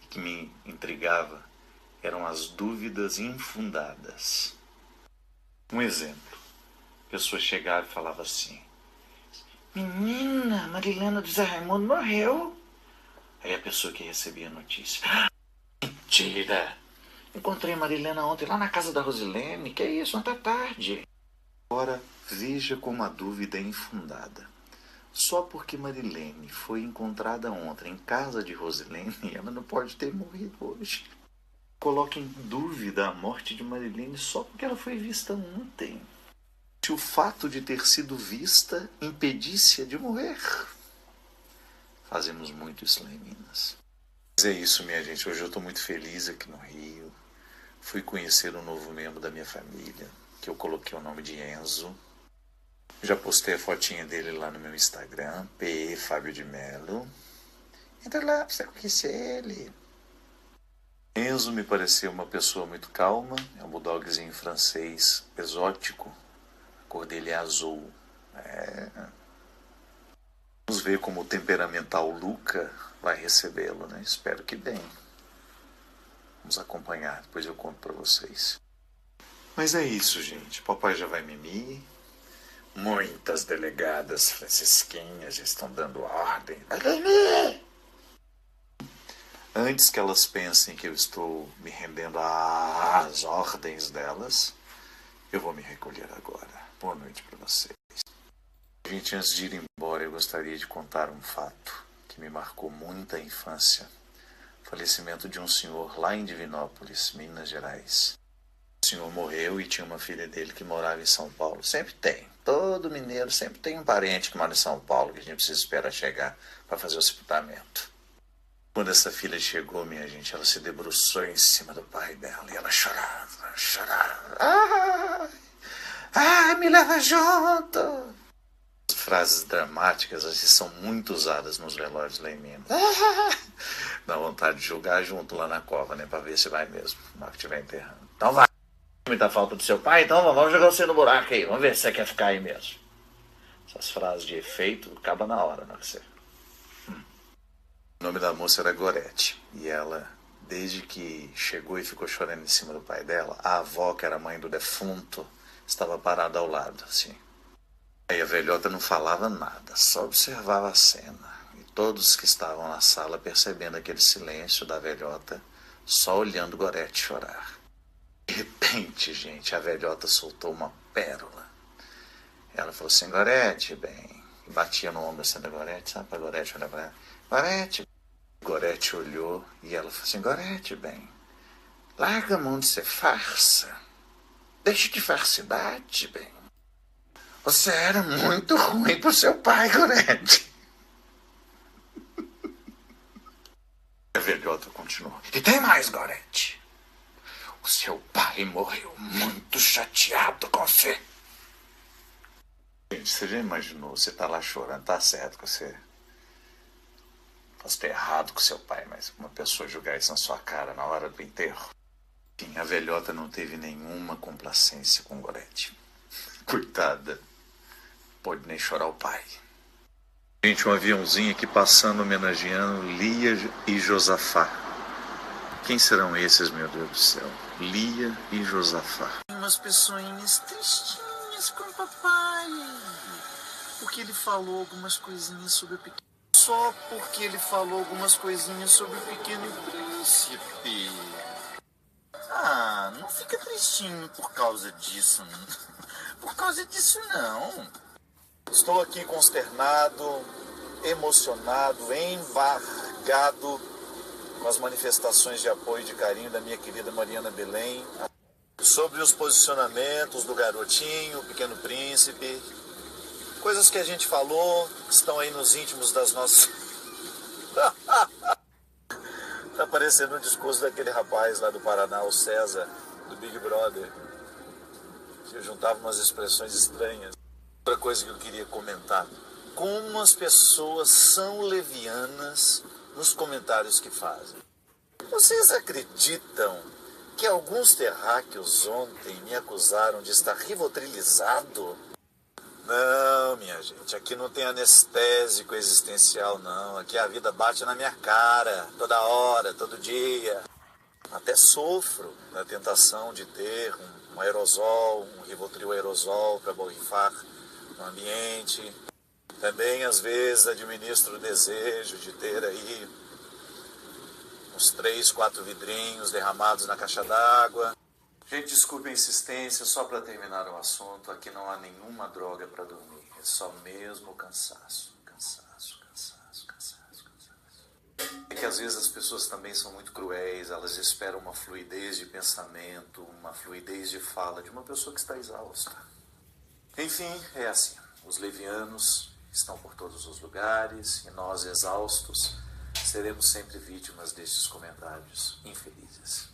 Speaker 7: e que me intrigava, eram as dúvidas infundadas. Um exemplo. A pessoa chegava e falava assim: menina, Marilena do Zé Raimundo morreu. Aí a pessoa que recebia a notícia: mentira! Encontrei Marilena ontem lá na casa da Rosilene. Que é isso, ontem à tarde. Agora, veja como a dúvida é infundada. Só porque Marilene foi encontrada ontem em casa de Rosilene, ela não pode ter morrido hoje. Coloca em dúvida a morte de Marilene só porque ela foi vista ontem. Se o fato de ter sido vista impedisse-a de morrer. Fazemos muito isso lá em Minas. Mas é isso, minha gente. Hoje eu estou muito feliz aqui no Rio. Fui conhecer um novo membro da minha família, que eu coloquei o nome de Enzo. Já postei a fotinha dele lá no meu Instagram, PE Fábio de Mello. Entra lá pra você conhecer ele. Enzo me pareceu uma pessoa muito calma. É um bulldogzinho francês exótico. A cor dele é azul. Vamos ver como o temperamental Luca vai recebê-lo, né? Espero que bem. Vamos acompanhar, depois eu conto para vocês. Mas é isso, gente. Papai já vai mimir. Muitas delegadas francisquinhas já estão dando ordem. Antes que elas pensem que eu estou me rendendo às ordens delas, eu vou me recolher agora. Boa noite para vocês. Gente, antes de ir embora, eu gostaria de contar um fato que me marcou muito a infância. O falecimento de um senhor lá em Divinópolis, Minas Gerais. O senhor morreu e tinha uma filha dele que morava em São Paulo. Sempre tem. Todo mineiro sempre tem um parente que mora em São Paulo que a gente precisa esperar chegar para fazer o sepultamento. Quando essa filha chegou, minha gente, ela se debruçou em cima do pai dela e ela chorava, chorava. Ai, me leva junto. As frases dramáticas assim, são muito usadas nos velórios lá em Minas. Dá vontade de jogar junto lá na cova, né? Pra ver se vai mesmo, na hora que estiver enterrando. Então vai. Muita falta do seu pai, então vamos jogar você no buraco aí. Vamos ver se você quer ficar aí mesmo. Essas frases de efeito acabam na hora, não é você? O nome da moça era Gorete. E ela, desde que chegou e ficou chorando em cima do pai dela, a avó, que era mãe do defunto, estava parada ao lado, assim. Aí a velhota não falava nada, só observava a cena. E todos que estavam na sala percebendo aquele silêncio da velhota, só olhando Gorete chorar. De repente, gente, a velhota soltou uma pérola. Ela falou assim: Gorete, bem. E batia no ombro assim da Gorete, sabe? Pra Gorete olhar pra ela. Gorete. Gorete olhou e ela falou assim: Gorete, bem. Larga a mão de ser farsa. Deixa de farsidade, bem. Você era muito ruim pro seu pai, Gorete. A velhota continuou: e tem mais, Gorete. O seu pai morreu muito chateado com você. Gente, você já imaginou? Você tá lá chorando, tá certo que você posso ter errado com seu pai, mas uma pessoa jogar isso na sua cara na hora do enterro. Enfim, a velhota não teve nenhuma complacência com Gorete. Coitada. Pode nem chorar o pai. Gente, um aviãozinho aqui passando homenageando Lia e Josafá. Quem serão esses, meu Deus do céu? Lia e Josafá. Umas pessoinhas tristinhas com o papai. Porque ele falou algumas coisinhas sobre o pequeno. Só porque ele falou algumas coisinhas sobre o Pequeno Príncipe. Ah, não fica tristinho por causa disso. Por causa disso, não. Estou aqui consternado emocionado, embargado com as manifestações de apoio e de carinho da minha querida Mariana Belém, sobre os posicionamentos do Garotinho, o Pequeno Príncipe, coisas que a gente falou, que estão aí nos íntimos das nossas... Tá parecendo um discurso daquele rapaz lá do Paraná, o César, do Big Brother, que juntava umas expressões estranhas. Outra coisa que eu queria comentar, como as pessoas são levianas nos comentários que fazem. Vocês acreditam que alguns terráqueos ontem me acusaram de estar rivotrilizado? Não, minha gente, aqui não tem anestésico existencial, não. Aqui a vida bate na minha cara, toda hora, todo dia. Até sofro na tentação de ter um aerosol, um Rivotril aerosol para borrifar no ambiente. Também, às vezes, administro o desejo de ter aí uns 3, 4 vidrinhos derramados na caixa d'água. Gente, desculpe a insistência, só para terminar o assunto, aqui não há nenhuma droga para dormir, é só mesmo o cansaço. É que às vezes as pessoas também são muito cruéis, elas esperam uma fluidez de pensamento, uma fluidez de fala de uma pessoa que está exausta. Enfim, é assim, os levianos estão por todos os lugares e nós, exaustos, seremos sempre vítimas destes comentários infelizes.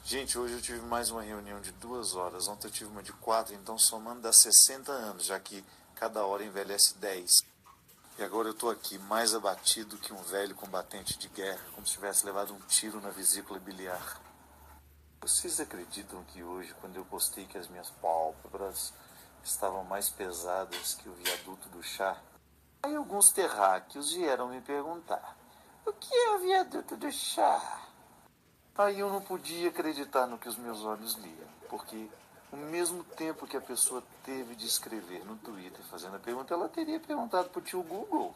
Speaker 7: Gente, hoje eu tive mais uma reunião de 2 horas, ontem eu tive uma de 4, então somando dá 60 anos, já que cada hora envelhece 10. E agora eu estou aqui mais abatido que um velho combatente de guerra, como se tivesse levado um tiro na vesícula biliar. Vocês acreditam que hoje, quando eu postei que as minhas pálpebras estavam mais pesadas que o viaduto do chá, aí alguns terráqueos vieram me perguntar: o que é o viaduto do chá? Aí eu não podia acreditar no que os meus olhos liam, porque o mesmo tempo que a pessoa teve de escrever no Twitter fazendo a pergunta, ela teria perguntado para o tio Google.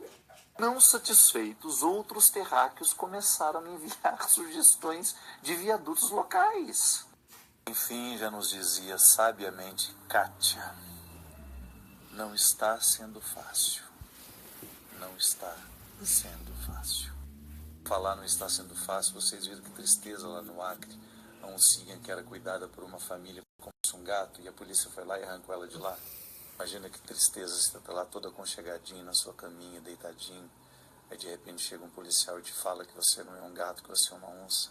Speaker 7: Não satisfeitos, outros terráqueos começaram a me enviar sugestões de viadutos locais. Enfim, já nos dizia sabiamente Kátia, não está sendo fácil. Não está sendo fácil. Falar não está sendo fácil, vocês viram que tristeza lá no Acre. A oncinha que era cuidada por uma família como se um gato e a polícia foi lá e arrancou ela de lá. Imagina que tristeza, você está lá toda aconchegadinha na sua caminha, deitadinho. Aí de repente chega um policial e te fala que você não é um gato, que você é uma onça.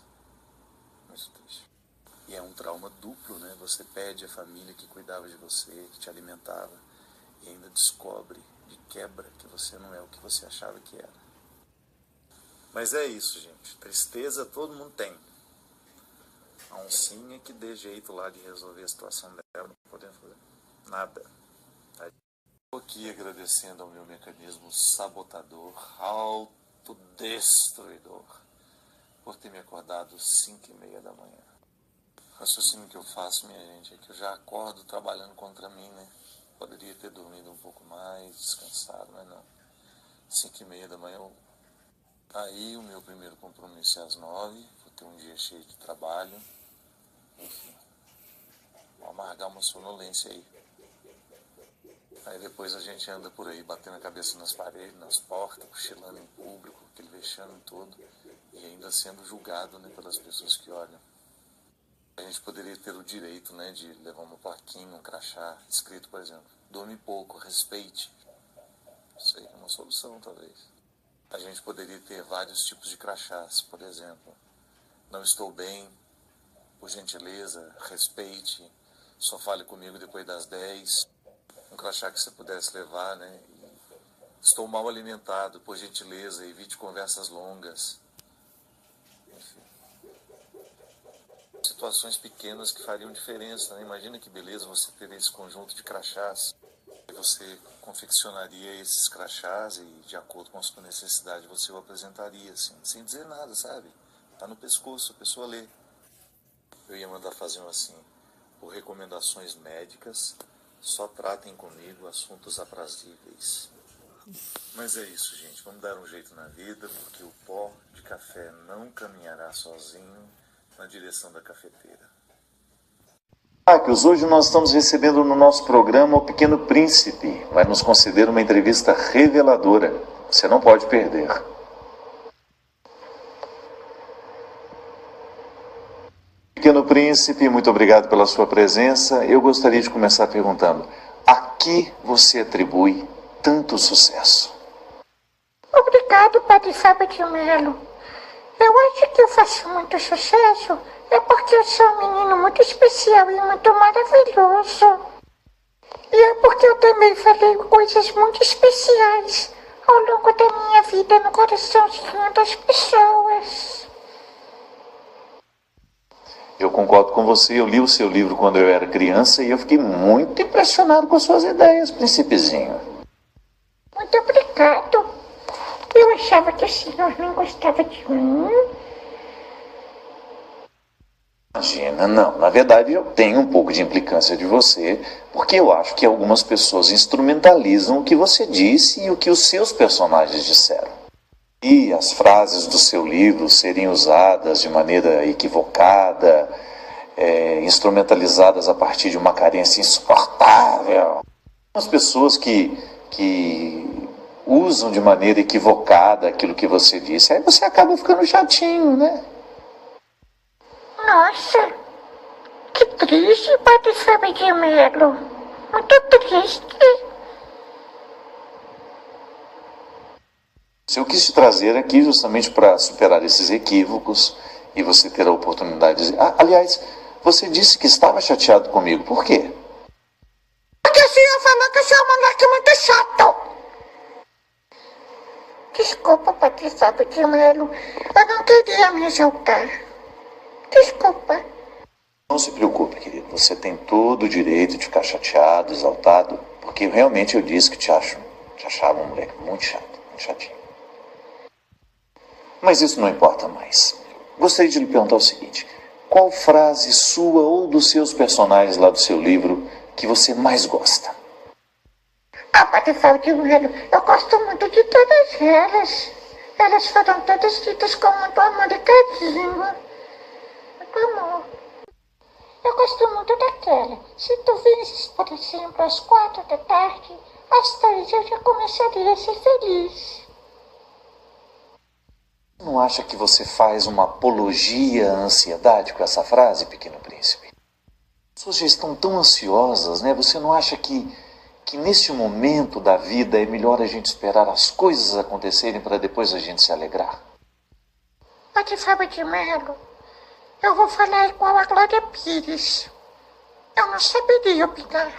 Speaker 7: Muito triste. E é um trauma duplo, né? Você perde a família que cuidava de você, que te alimentava, e ainda descobre de quebra que você não é o que você achava que era. Mas é isso, gente. Tristeza todo mundo tem. A oncinha que dê jeito lá de resolver a situação dela, não podemos fazer nada. Estou aqui agradecendo ao meu mecanismo sabotador, autodestruidor, por ter me acordado 5h30 da manhã. O raciocínio que eu faço, minha gente, é que eu já acordo trabalhando contra mim, né? Poderia ter dormido um pouco mais, descansado, mas não. 5h30 da manhã, aí o meu primeiro compromisso é às 9h, vou ter um dia cheio de trabalho. Enfim, vou amargar uma sonolência aí. Aí depois a gente anda por aí, batendo a cabeça nas paredes, nas portas, cochilando em público, aquele vexame todo, e ainda sendo julgado, né, pelas pessoas que olham. A gente poderia ter o direito, né, de levar uma plaquinha, um crachá, escrito, por exemplo, dorme pouco, respeite. Isso aí é uma solução, talvez. A gente poderia ter vários tipos de crachás, por exemplo, não estou bem, por gentileza, respeite, só fale comigo depois das 10. Um crachá que você pudesse levar, né? Estou mal alimentado, por gentileza, evite conversas longas. Enfim. Situações pequenas que fariam diferença, né? Imagina que beleza você ter esse conjunto de crachás. Você confeccionaria esses crachás e, de acordo com a sua necessidade, você o apresentaria, assim, sem dizer nada, sabe? Tá no pescoço, a pessoa lê. Eu ia mandar fazer um assim: por recomendações médicas, só tratem comigo assuntos aprazíveis. Mas é isso, gente. Vamos dar um jeito na vida, porque o pó de café não caminhará sozinho na direção da cafeteira. Hoje nós estamos recebendo no nosso programa o Pequeno Príncipe. Vai nos conceder uma entrevista reveladora. Você não pode perder. Pequeno Príncipe, muito obrigado pela sua presença. Eu gostaria de começar perguntando: a que você atribui tanto sucesso?
Speaker 10: Obrigado, Padre Fábio de Melo. Eu acho que eu faço muito sucesso é porque eu sou um menino muito especial e muito maravilhoso. E é porque eu também falei coisas muito especiais ao longo da minha vida no coraçãozinho das pessoas.
Speaker 7: Eu concordo com você, eu li o seu livro quando eu era criança e eu fiquei muito impressionado com as suas ideias, príncipezinho.
Speaker 10: Muito obrigado. Eu achava que o senhor não gostava de mim.
Speaker 7: Imagina, não. Na verdade, eu tenho um pouco de implicância de você, porque eu acho que algumas pessoas instrumentalizam o que você disse e o que os seus personagens disseram. E as frases do seu livro serem usadas de maneira equivocada, instrumentalizadas a partir de uma carência insuportável. As pessoas que usam de maneira equivocada aquilo que você disse, aí você acaba ficando chatinho, né?
Speaker 10: Nossa, que triste, Padre Fábio de Melo. Muito triste.
Speaker 7: Eu quis te trazer aqui justamente para superar esses equívocos e você ter a oportunidade de dizer... aliás, você disse que estava chateado comigo. Por quê?
Speaker 10: Porque o senhor falou que eu sou um moleque muito chato. Desculpa, Padre Fábio de Melo. Eu não queria me exaltar. Desculpa.
Speaker 7: Não se preocupe, querido. Você tem todo o direito de ficar chateado, exaltado, porque realmente eu disse que te achava um moleque muito chato, muito chatinho. Mas isso não importa mais. Gostaria de lhe perguntar o seguinte: qual frase sua ou dos seus personagens lá do seu livro que você mais gosta?
Speaker 10: Padre Fábio de Melo, eu gosto muito de todas elas. Elas foram todas ditas com muito amor e carinho. Muito amor. Eu gosto muito daquela. Se tu vienes, por exemplo, às 4 da tarde, às 3 eu já começaria a ser feliz.
Speaker 7: Não acha que você faz uma apologia à ansiedade com essa frase, Pequeno Príncipe? As pessoas já estão tão ansiosas, né? Você não acha que neste momento da vida é melhor a gente esperar as coisas acontecerem para depois a gente se alegrar?
Speaker 10: Padre Fábio de Melo, eu vou falar igual a Glória Pires. Eu não saberia opinar.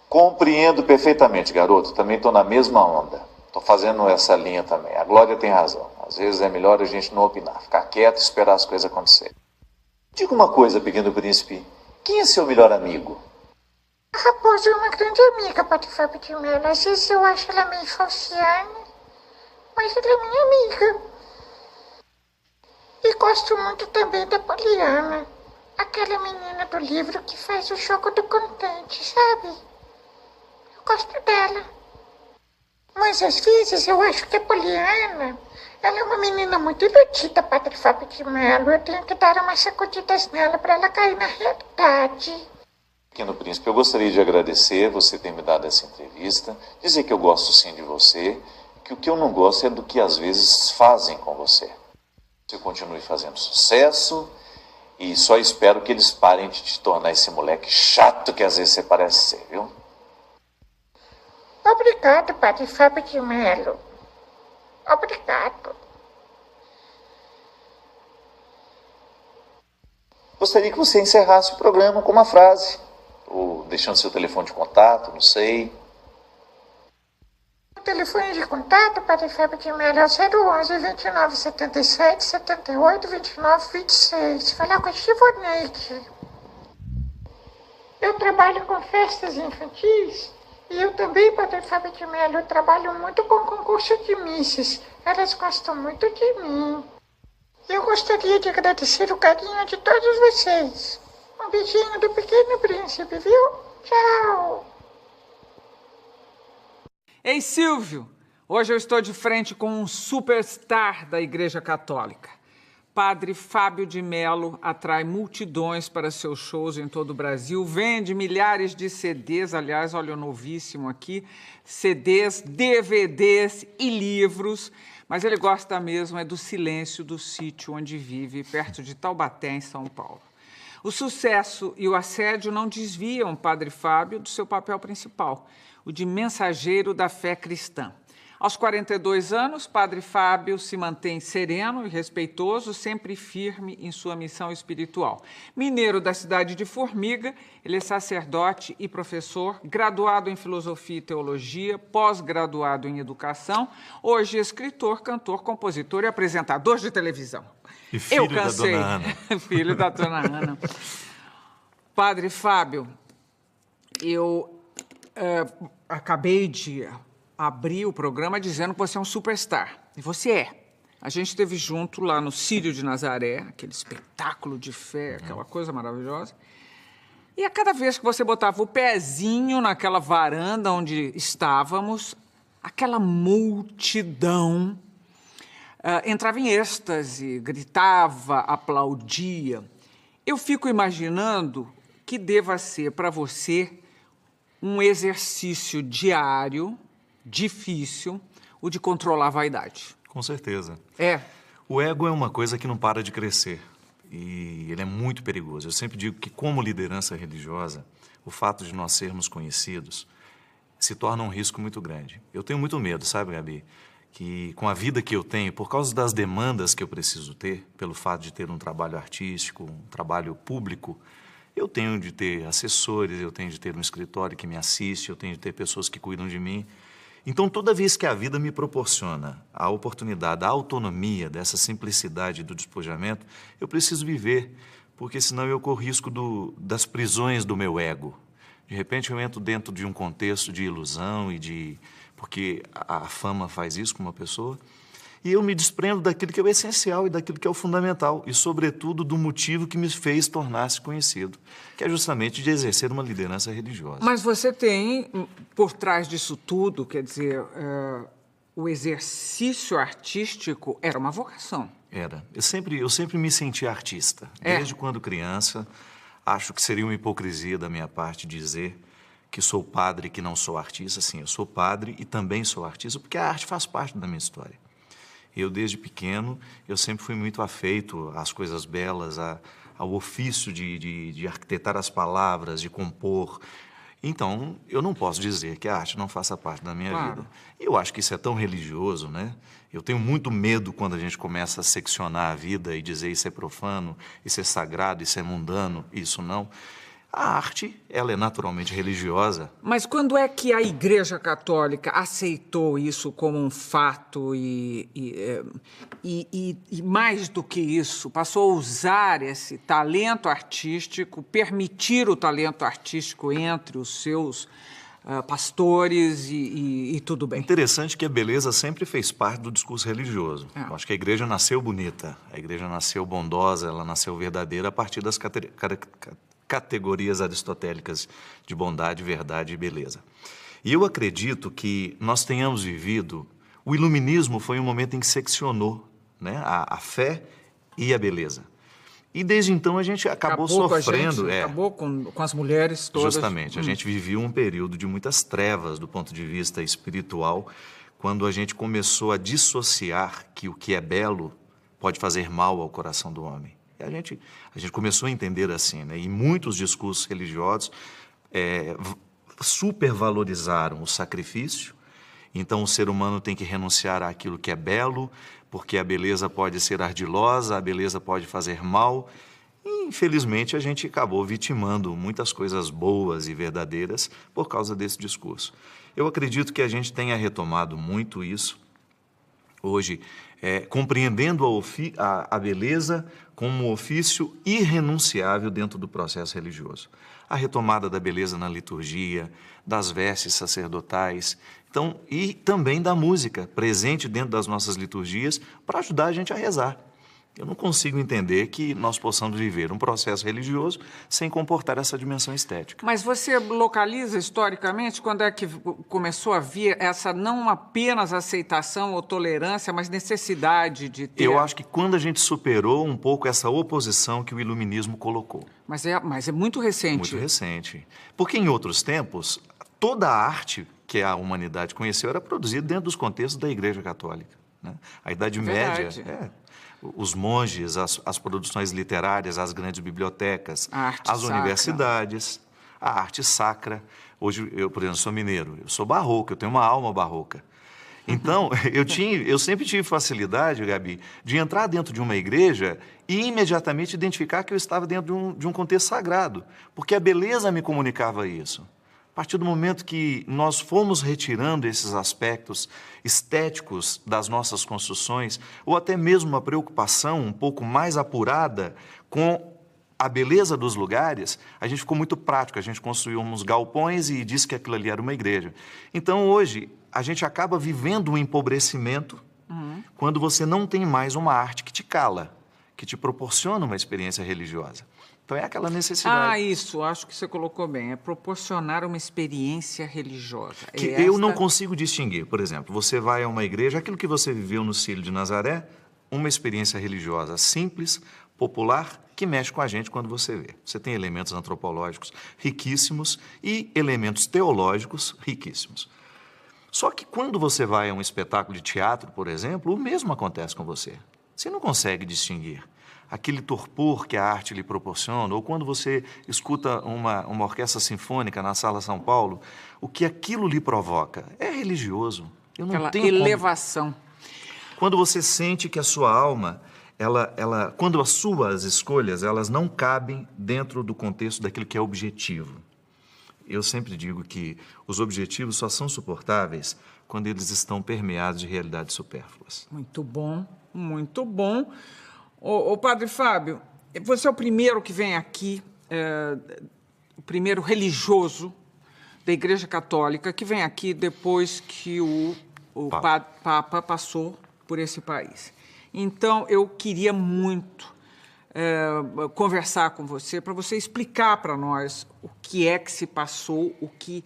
Speaker 7: Compreendo perfeitamente, garoto. Também estou na mesma onda. Estou fazendo essa linha também. A Glória tem razão. Às vezes é melhor a gente não opinar. Ficar quieto e esperar as coisas acontecerem. Diga uma coisa, Pequeno Príncipe. Quem é seu melhor amigo?
Speaker 10: A Raposa é uma grande amiga, Padre Fábio de Melo. Às vezes eu acho ela meio falciane, mas ela é minha amiga. E gosto muito também da Poliana, aquela menina do livro que faz o jogo do contente, sabe? Eu gosto dela. Mas às vezes eu acho que a Poliana, ela é uma menina muito iludida, Padre Fábio de Melo. Eu tenho que dar umas sacudidas nela para ela cair na realidade.
Speaker 7: Pequeno Príncipe, eu gostaria de agradecer você ter me dado essa entrevista, dizer que eu gosto sim de você, que o que eu não gosto é do que às vezes fazem com você. Você continue fazendo sucesso e só espero que eles parem de te tornar esse moleque chato que às vezes você parece ser, viu?
Speaker 10: Obrigado, Padre Fábio de Melo. Obrigado.
Speaker 7: Gostaria que você encerrasse o programa com uma frase, ou deixando seu telefone de contato, não sei.
Speaker 10: O telefone de contato, Padre Fábio de Melo, é o 011 29 77 78 29 26. Falar com a Chivoneide. Eu trabalho com festas infantis e eu também, Padre Fábio de Melo, trabalho muito com concurso de misses. Elas gostam muito de mim. Eu gostaria de agradecer o carinho de todos vocês. Um beijinho do Pequeno Príncipe, viu? Tchau!
Speaker 5: Ei, Silvio, hoje eu estou de frente com um superstar da Igreja Católica. Padre Fábio de Mello atrai multidões para seus shows em todo o Brasil, vende milhares de CDs, aliás, olha o novíssimo aqui, CDs, DVDs e livros, mas ele gosta mesmo é do silêncio do sítio onde vive, perto de Taubaté, em São Paulo. O sucesso e o assédio não desviam Padre Fábio do seu papel principal, o de mensageiro da fé cristã. Aos 42 anos, Padre Fábio se mantém sereno e respeitoso, sempre firme em sua missão espiritual. Mineiro da cidade de Formiga, ele é sacerdote e professor, graduado em filosofia e teologia, pós-graduado em educação, hoje escritor, cantor, compositor e apresentador de televisão.
Speaker 7: E filho
Speaker 5: Eu cansei.
Speaker 7: da dona Ana.
Speaker 5: Filho da dona Ana. Padre Fábio, eu acabei de abrir o programa dizendo que você é um superstar. E você é. A gente esteve junto lá no Círio de Nazaré, aquele espetáculo de fé, aquela coisa maravilhosa. E a cada vez que você botava o pezinho naquela varanda onde estávamos, aquela multidão entrava em êxtase, gritava, aplaudia. Eu fico imaginando que deva ser para você um exercício diário, difícil, o de controlar a vaidade.
Speaker 7: Com certeza.
Speaker 5: É.
Speaker 7: O ego é uma coisa que não para de crescer e ele é muito perigoso. Eu sempre digo que, como liderança religiosa, o fato de nós sermos conhecidos se torna um risco muito grande. Eu tenho muito medo, sabe, Gabi, que com a vida que eu tenho, por causa das demandas que eu preciso ter, pelo fato de ter um trabalho artístico, um trabalho público, eu tenho de ter assessores, eu tenho de ter um escritório que me assiste, eu tenho de ter pessoas que cuidam de mim. Então, toda vez que a vida me proporciona a oportunidade, a autonomia, dessa simplicidade do despojamento, eu preciso viver, porque senão eu corro risco das prisões do meu ego. De repente, eu entro dentro de um contexto de ilusão porque a fama faz isso com uma pessoa, e eu me desprendo daquilo que é o essencial e daquilo que é o fundamental, e, sobretudo, do motivo que me fez tornar-se conhecido, que é justamente de exercer uma liderança religiosa.
Speaker 5: Mas você tem, por trás disso tudo, quer dizer, o exercício artístico era uma vocação.
Speaker 7: Era. Eu sempre me senti artista. Desde quando criança, acho que seria uma hipocrisia da minha parte dizer que sou padre e que não sou artista. Sim, eu sou padre e também sou artista, porque a arte faz parte da minha história. Eu, desde pequeno, eu sempre fui muito afeito às coisas belas, ao ofício de arquitetar as palavras, de compor. Então, eu não posso dizer que a arte não faça parte da minha vida. E eu acho que isso é tão religioso, né? Eu tenho muito medo quando a gente começa a seccionar a vida e dizer isso é profano, isso é sagrado, isso é mundano, isso não. A arte, ela é naturalmente religiosa.
Speaker 5: Mas quando é que a Igreja Católica aceitou isso como um fato e mais do que isso, passou a usar esse talento artístico, permitir o talento artístico entre os seus pastores e tudo bem?
Speaker 7: Interessante que a beleza sempre fez parte do discurso religioso. Eu acho que a Igreja nasceu bonita, a Igreja nasceu bondosa, ela nasceu verdadeira a partir das categorias aristotélicas de bondade, verdade e beleza. E eu acredito que nós tenhamos vivido... O iluminismo foi um momento em que seccionou, né, a fé e a beleza. E desde então a gente acabou sofrendo...
Speaker 5: Acabou com as mulheres todas.
Speaker 7: Justamente. A gente viveu um período de muitas trevas do ponto de vista espiritual, quando a gente começou a dissociar que o que é belo pode fazer mal ao coração do homem. E a gente começou a entender assim, né? E muitos discursos religiosos supervalorizaram o sacrifício. Então, o ser humano tem que renunciar àquilo que é belo, porque a beleza pode ser ardilosa, a beleza pode fazer mal. E, infelizmente, a gente acabou vitimando muitas coisas boas e verdadeiras por causa desse discurso. Eu acredito que a gente tenha retomado muito isso hoje, compreendendo a beleza como um ofício irrenunciável dentro do processo religioso. A retomada da beleza na liturgia, das vestes sacerdotais, então, e também da música, presente dentro das nossas liturgias, para ajudar a gente a rezar. Eu não consigo entender que nós possamos viver um processo religioso sem comportar essa dimensão estética.
Speaker 5: Mas você localiza historicamente quando é que começou a vir essa não apenas aceitação ou tolerância, mas necessidade de ter...
Speaker 7: Eu acho que quando a gente superou um pouco essa oposição que o iluminismo colocou.
Speaker 5: Mas é muito recente.
Speaker 7: Muito recente. Porque em outros tempos, toda a arte que a humanidade conheceu era produzida dentro dos contextos da Igreja Católica, né? A Idade Média... Os monges, as produções literárias, as grandes bibliotecas, as universidades, a arte sacra. Hoje, eu, por exemplo, sou mineiro, eu sou barroco, eu tenho uma alma barroca. Então, eu sempre tive facilidade, Gabi, de entrar dentro de uma igreja e imediatamente identificar que eu estava dentro de um contexto sagrado, porque a beleza me comunicava isso. A partir do momento que nós fomos retirando esses aspectos estéticos das nossas construções, ou até mesmo uma preocupação um pouco mais apurada com a beleza dos lugares, a gente ficou muito prático, a gente construiu uns galpões e disse que aquilo ali era uma igreja. Então, hoje, a gente acaba vivendo um empobrecimento quando você não tem mais uma arte que te cala, que te proporciona uma experiência religiosa. Então, é aquela necessidade.
Speaker 5: Isso, acho que você colocou bem. É proporcionar uma experiência religiosa.
Speaker 7: Que eu não consigo distinguir. Por exemplo, você vai a uma igreja, aquilo que você viveu no Círio de Nazaré, uma experiência religiosa simples, popular, que mexe com a gente quando você vê. Você tem elementos antropológicos riquíssimos e elementos teológicos riquíssimos. Só que quando você vai a um espetáculo de teatro, por exemplo, o mesmo acontece com você. Você não consegue distinguir aquele torpor que a arte lhe proporciona, ou quando você escuta uma orquestra sinfônica na Sala São Paulo, o que aquilo lhe provoca é religioso. Eu não tenho
Speaker 5: elevação.
Speaker 7: Quando você sente que a sua alma, quando as suas escolhas, elas não cabem dentro do contexto daquilo que é objetivo. Eu sempre digo que os objetivos só são suportáveis quando eles estão permeados de realidades supérfluas.
Speaker 5: Muito bom, muito bom. Ô, Padre Fábio, você é o primeiro que vem aqui, o primeiro religioso da Igreja Católica que vem aqui depois que o Papa passou por esse país. Então, eu queria muito conversar com você, para você explicar para nós o que é que se passou, o que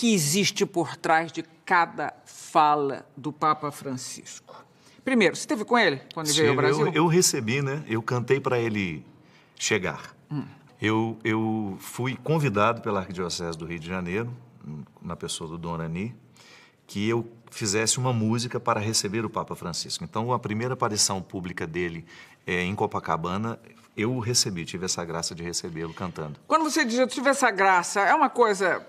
Speaker 5: existe por trás de cada fala do Papa Francisco. Primeiro, você esteve com ele quando ele veio ao Brasil?
Speaker 7: Eu recebi, né? Eu cantei para ele chegar. Eu fui convidado pela Arquidiocese do Rio de Janeiro, na pessoa do Dom Ani, que eu fizesse uma música para receber o Papa Francisco. Então, a primeira aparição pública dele em Copacabana, eu recebi, tive essa graça de recebê-lo cantando.
Speaker 5: Quando você diz eu tive essa graça, é uma coisa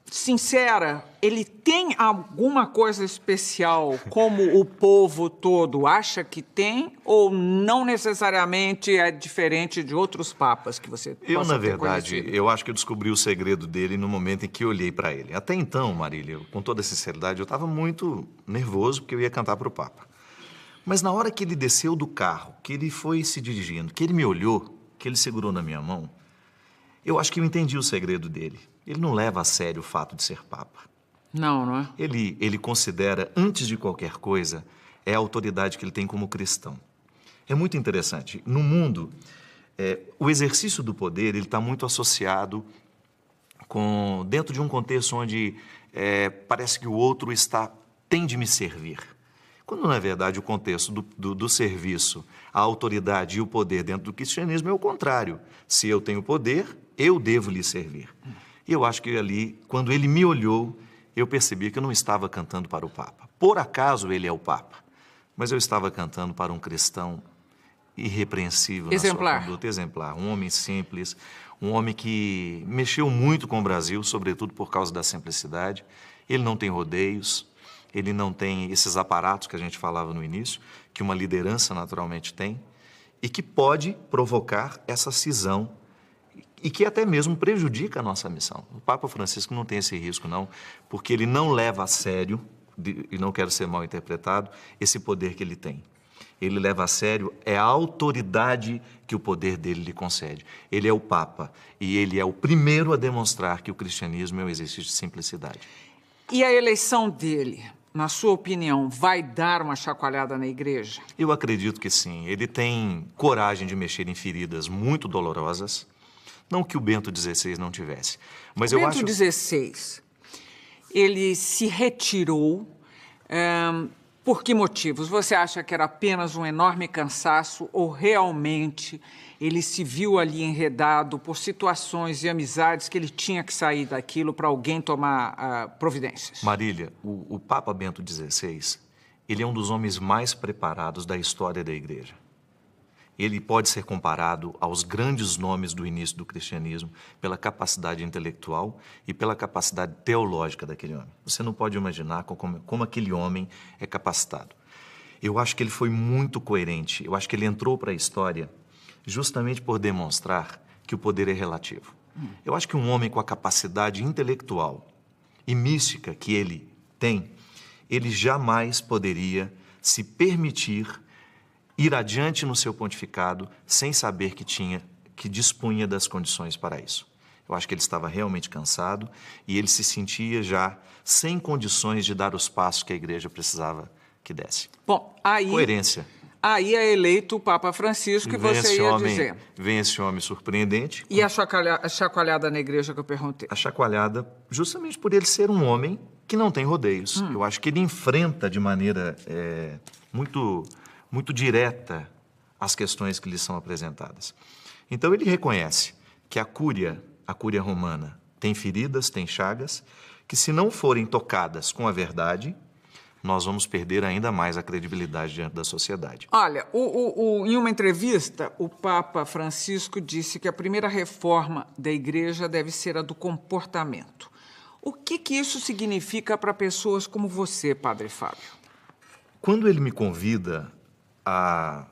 Speaker 5: sincera? Ele tem alguma coisa especial, como o povo todo acha que tem, ou não necessariamente é diferente de outros papas que você
Speaker 7: Eu, na
Speaker 5: ter
Speaker 7: verdade,
Speaker 5: conhecido?
Speaker 7: eu acho que eu descobri o segredo dele no momento em que eu olhei para ele. Até então, Marília, com toda sinceridade, eu estava muito nervoso porque eu ia cantar para o Papa. Mas na hora que ele desceu do carro, que ele foi se dirigindo, que ele me olhou, que ele segurou na minha mão, eu acho que eu entendi o segredo dele. Ele não leva a sério o fato de ser Papa.
Speaker 5: Não é?
Speaker 7: Ele considera, antes de qualquer coisa, é a autoridade que ele tem como cristão. É muito interessante. No mundo, o exercício do poder está muito associado dentro de um contexto onde parece que o outro tem de me servir. Quando, na verdade, o contexto do serviço, a autoridade e o poder dentro do cristianismo é o contrário. Se eu tenho poder, eu devo lhe servir. E eu acho que ali, quando ele me olhou, eu percebi que eu não estava cantando para o Papa. Por acaso ele é o Papa, mas eu estava cantando para um cristão irrepreensível
Speaker 5: exemplar.
Speaker 7: Na sua conduta, exemplar. Um homem simples, um homem que mexeu muito com o Brasil, sobretudo por causa da simplicidade. Ele não tem rodeios, ele não tem esses aparatos que a gente falava no início, que uma liderança naturalmente tem, e que pode provocar essa cisão e que até mesmo prejudica a nossa missão. O Papa Francisco não tem esse risco, não, porque ele não leva a sério, e não quero ser mal interpretado, esse poder que ele tem. Ele leva a sério a autoridade que o poder dele lhe concede. Ele é o Papa, e ele é o primeiro a demonstrar que o cristianismo é um exercício de simplicidade.
Speaker 5: E a eleição dele? na sua opinião, vai dar uma chacoalhada na igreja?
Speaker 7: Eu acredito que sim. Ele tem coragem de mexer em feridas muito dolorosas. Não que o Bento XVI não tivesse. Mas eu acho...
Speaker 5: Bento XVI, ele se retirou. Por que motivos? Você acha que era apenas um enorme cansaço ou realmente ele se viu ali enredado por situações e amizades que ele tinha que sair daquilo para alguém tomar providências?
Speaker 7: Marília, o Papa Bento XVI, ele é um dos homens mais preparados da história da Igreja. Ele pode ser comparado aos grandes nomes do início do cristianismo pela capacidade intelectual e pela capacidade teológica daquele homem. Você não pode imaginar como aquele homem é capacitado. Eu acho que ele foi muito coerente. Eu acho que ele entrou para a história justamente por demonstrar que o poder é relativo. Eu acho que um homem com a capacidade intelectual e mística que ele tem, ele jamais poderia se permitir ir adiante no seu pontificado sem saber que dispunha das condições para isso. Eu acho que ele estava realmente cansado e ele se sentia já sem condições de dar os passos que a igreja precisava que desse.
Speaker 5: Bom, aí...
Speaker 7: Coerência.
Speaker 5: Aí é eleito o Papa Francisco, que você ia dizer.
Speaker 7: Vem esse homem surpreendente.
Speaker 5: E a chacoalhada na igreja que eu perguntei?
Speaker 7: A chacoalhada, justamente por ele ser um homem que não tem rodeios. Eu acho que ele enfrenta de maneira muito direta as questões que lhe são apresentadas. Então ele reconhece que a cúria romana tem feridas, tem chagas, que se não forem tocadas com a verdade, nós vamos perder ainda mais a credibilidade diante da sociedade.
Speaker 5: Olha, em uma entrevista, o Papa Francisco disse que a primeira reforma da igreja deve ser a do comportamento. O que isso significa para pessoas como você, Padre Fábio?
Speaker 7: Quando ele me convida a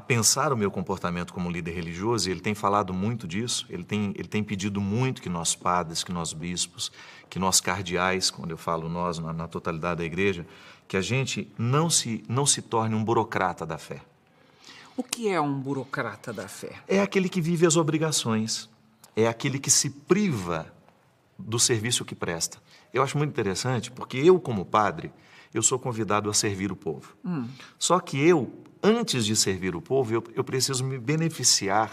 Speaker 7: pensar o meu comportamento como líder religioso, e ele tem falado muito disso, ele tem pedido muito que nós padres, que nós bispos, que nós cardeais, quando eu falo nós, na totalidade da igreja, que a gente não se torne um burocrata da fé.
Speaker 5: O que é um burocrata da fé?
Speaker 7: É aquele que vive as obrigações, é aquele que se priva do serviço que presta. Eu acho muito interessante, porque eu, como padre, eu sou convidado a servir o povo. Só que antes de servir o povo, eu preciso me beneficiar,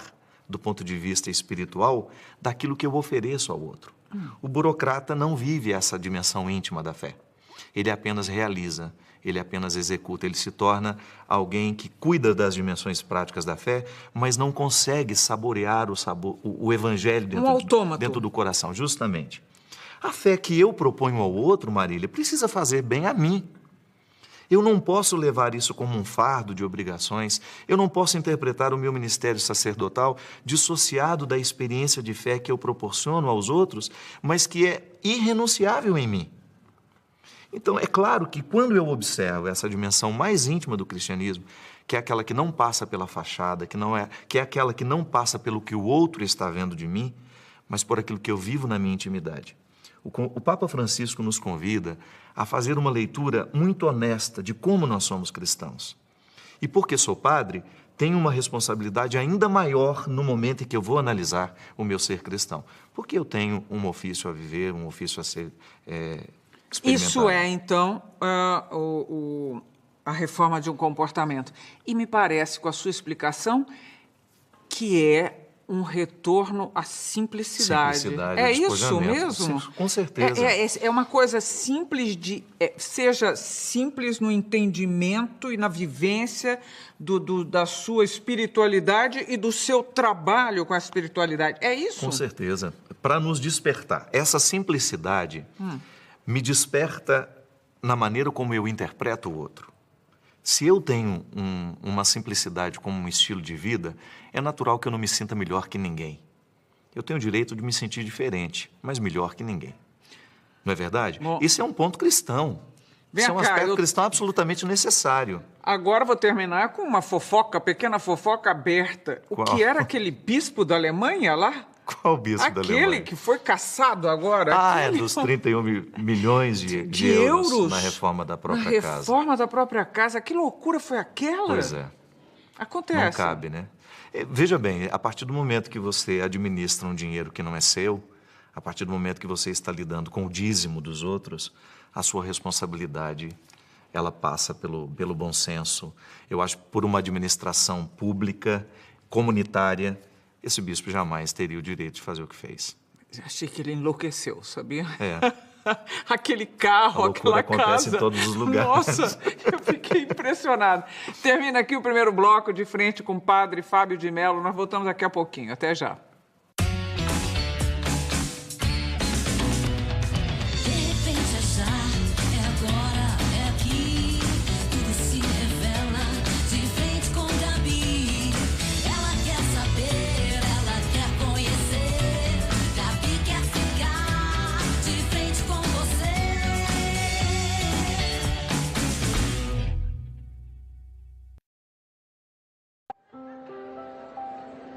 Speaker 7: do ponto de vista espiritual, daquilo que eu ofereço ao outro. O burocrata não vive essa dimensão íntima da fé. Ele apenas realiza, ele apenas executa, ele se torna alguém que cuida das dimensões práticas da fé, mas não consegue saborear o evangelho dentro do coração, justamente. A fé que eu proponho ao outro, Marília, precisa fazer bem a mim. Eu não posso levar isso como um fardo de obrigações, eu não posso interpretar o meu ministério sacerdotal dissociado da experiência de fé que eu proporciono aos outros, mas que é irrenunciável em mim. Então, é claro que quando eu observo essa dimensão mais íntima do cristianismo, que é aquela que não passa pela fachada, que é aquela que não passa pelo que o outro está vendo de mim, mas por aquilo que eu vivo na minha intimidade. O Papa Francisco nos convida a fazer uma leitura muito honesta de como nós somos cristãos. E porque sou padre, tenho uma responsabilidade ainda maior no momento em que eu vou analisar o meu ser cristão. Porque eu tenho um ofício a viver, um ofício a ser experimentado.
Speaker 5: Isso é, então, a reforma de um comportamento. E me parece, com a sua explicação, que é um retorno à simplicidade. É isso mesmo?
Speaker 7: Sim, com certeza.
Speaker 5: É uma coisa simples seja simples no entendimento e na vivência da sua espiritualidade e do seu trabalho com a espiritualidade. É isso?
Speaker 7: Com certeza. Para nos despertar. Essa simplicidade me desperta na maneira como eu interpreto o outro. Se eu tenho uma simplicidade como um estilo de vida, é natural que eu não me sinta melhor que ninguém. Eu tenho o direito de me sentir diferente, mas melhor que ninguém. Não é verdade?
Speaker 5: Bom,
Speaker 7: esse é um ponto cristão. Isso é um aspecto cristão absolutamente necessário.
Speaker 5: Agora vou terminar com uma pequena fofoca aberta. O que era aquele bispo da Alemanha lá?
Speaker 7: Qual bispo da Alemanha?
Speaker 5: Aquele que foi caçado agora.
Speaker 7: É dos 31 milhões de euros na reforma da própria casa.
Speaker 5: Na reforma da própria casa. Que loucura foi aquela?
Speaker 7: Pois é.
Speaker 5: Acontece.
Speaker 7: Não cabe, né? Veja bem, a partir do momento que você administra um dinheiro que não é seu, a partir do momento que você está lidando com o dízimo dos outros,
Speaker 2: a sua responsabilidade, ela passa pelo bom senso. Eu acho que por uma administração pública, comunitária, esse bispo jamais teria o direito de fazer o que fez.
Speaker 5: Achei que ele enlouqueceu, sabia?
Speaker 2: É.
Speaker 5: Aquele carro, aquela
Speaker 2: acontece
Speaker 5: casa.
Speaker 2: em todos os lugares.
Speaker 5: Nossa, eu fiquei impressionado. Termina aqui o primeiro bloco, de frente com o padre Fábio de Mello. Nós voltamos daqui a pouquinho. Até já.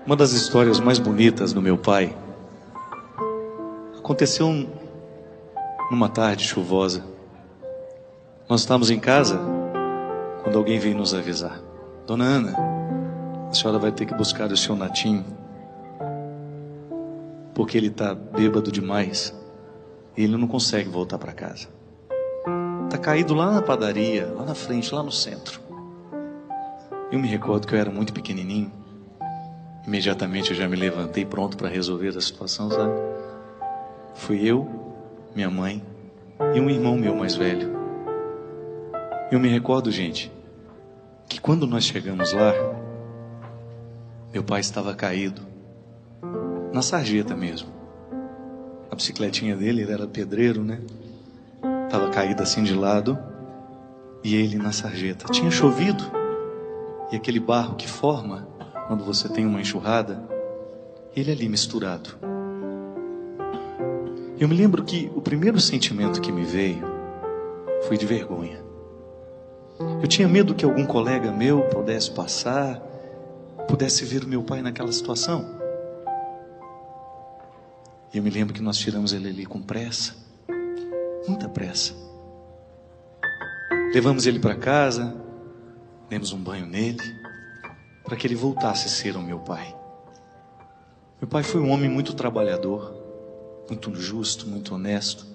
Speaker 11: Uma das histórias mais bonitas do meu pai aconteceu numa tarde chuvosa. Nós estávamos em casa quando alguém veio nos avisar: Dona Ana, a senhora vai ter que buscar o seu Natinho, porque ele está bêbado demais e ele não consegue voltar para casa. Está caído lá na padaria, lá na frente, lá no centro. Eu me recordo que eu era muito pequenininho. Imediatamente eu já me levantei pronto para resolver a situação, sabe? Fui eu, minha mãe e um irmão meu mais velho. Eu me recordo, gente, que quando nós chegamos lá, meu pai estava caído, na sarjeta mesmo. A bicicletinha dele, ele era pedreiro, né? Estava caído assim de lado e ele na sarjeta. Tinha chovido e aquele barro que forma quando você tem uma enxurrada, ele ali misturado. Eu me lembro que o primeiro sentimento que me veio foi de vergonha. Eu tinha medo que algum colega meu pudesse passar, pudesse ver o meu pai naquela situação. E eu me lembro que nós tiramos ele ali com pressa, muita pressa. Levamos ele para casa, demos um banho nele, para que ele voltasse a ser o meu pai. Meu pai foi um homem muito trabalhador, muito justo, muito honesto,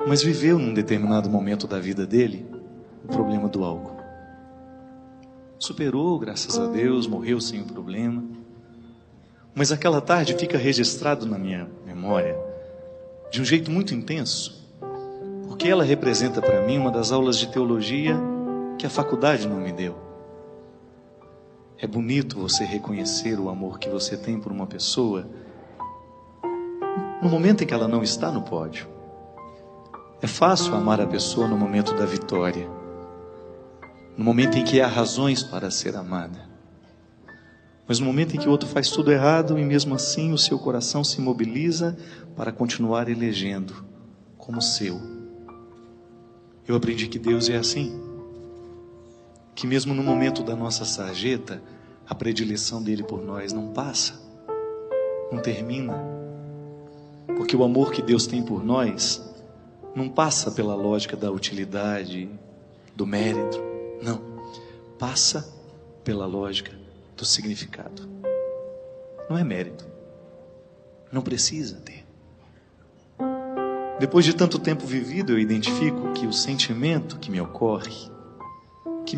Speaker 11: mas viveu num determinado momento da vida dele o problema do álcool. Superou, graças a Deus, morreu sem o problema. Mas aquela tarde fica registrado na minha memória de um jeito muito intenso, porque ela representa para mim uma das aulas de teologia que a faculdade não me deu. É bonito você reconhecer o amor que você tem por uma pessoa no momento em que ela não está no pódio. É fácil amar a pessoa no momento da vitória, no momento em que há razões para ser amada. Mas no momento em que o outro faz tudo errado e mesmo assim o seu coração se mobiliza para continuar elegendo como seu. Eu aprendi que Deus é assim. Que mesmo no momento da nossa sarjeta, a predileção dele por nós não passa, não termina. Porque o amor que Deus tem por nós não passa pela lógica da utilidade, do mérito, não. Passa pela lógica do significado. Não é mérito, não precisa ter. Depois de tanto tempo vivido, eu identifico que o sentimento que me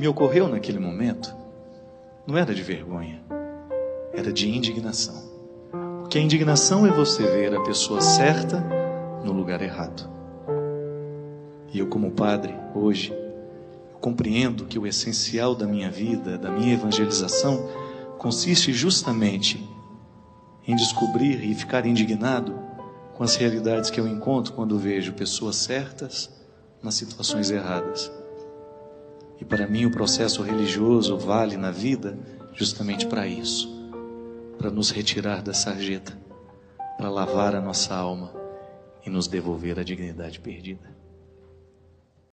Speaker 11: ocorreu naquele momento, não era de vergonha, era de indignação. Porque a indignação é você ver a pessoa certa no lugar errado. E eu, como padre, hoje, eu compreendo que o essencial da minha vida, da minha evangelização, consiste justamente em descobrir e ficar indignado com as realidades que eu encontro quando vejo pessoas certas nas situações erradas. E para mim o processo religioso vale na vida justamente para isso, para nos retirar da sarjeta, para lavar a nossa alma e nos devolver a dignidade perdida.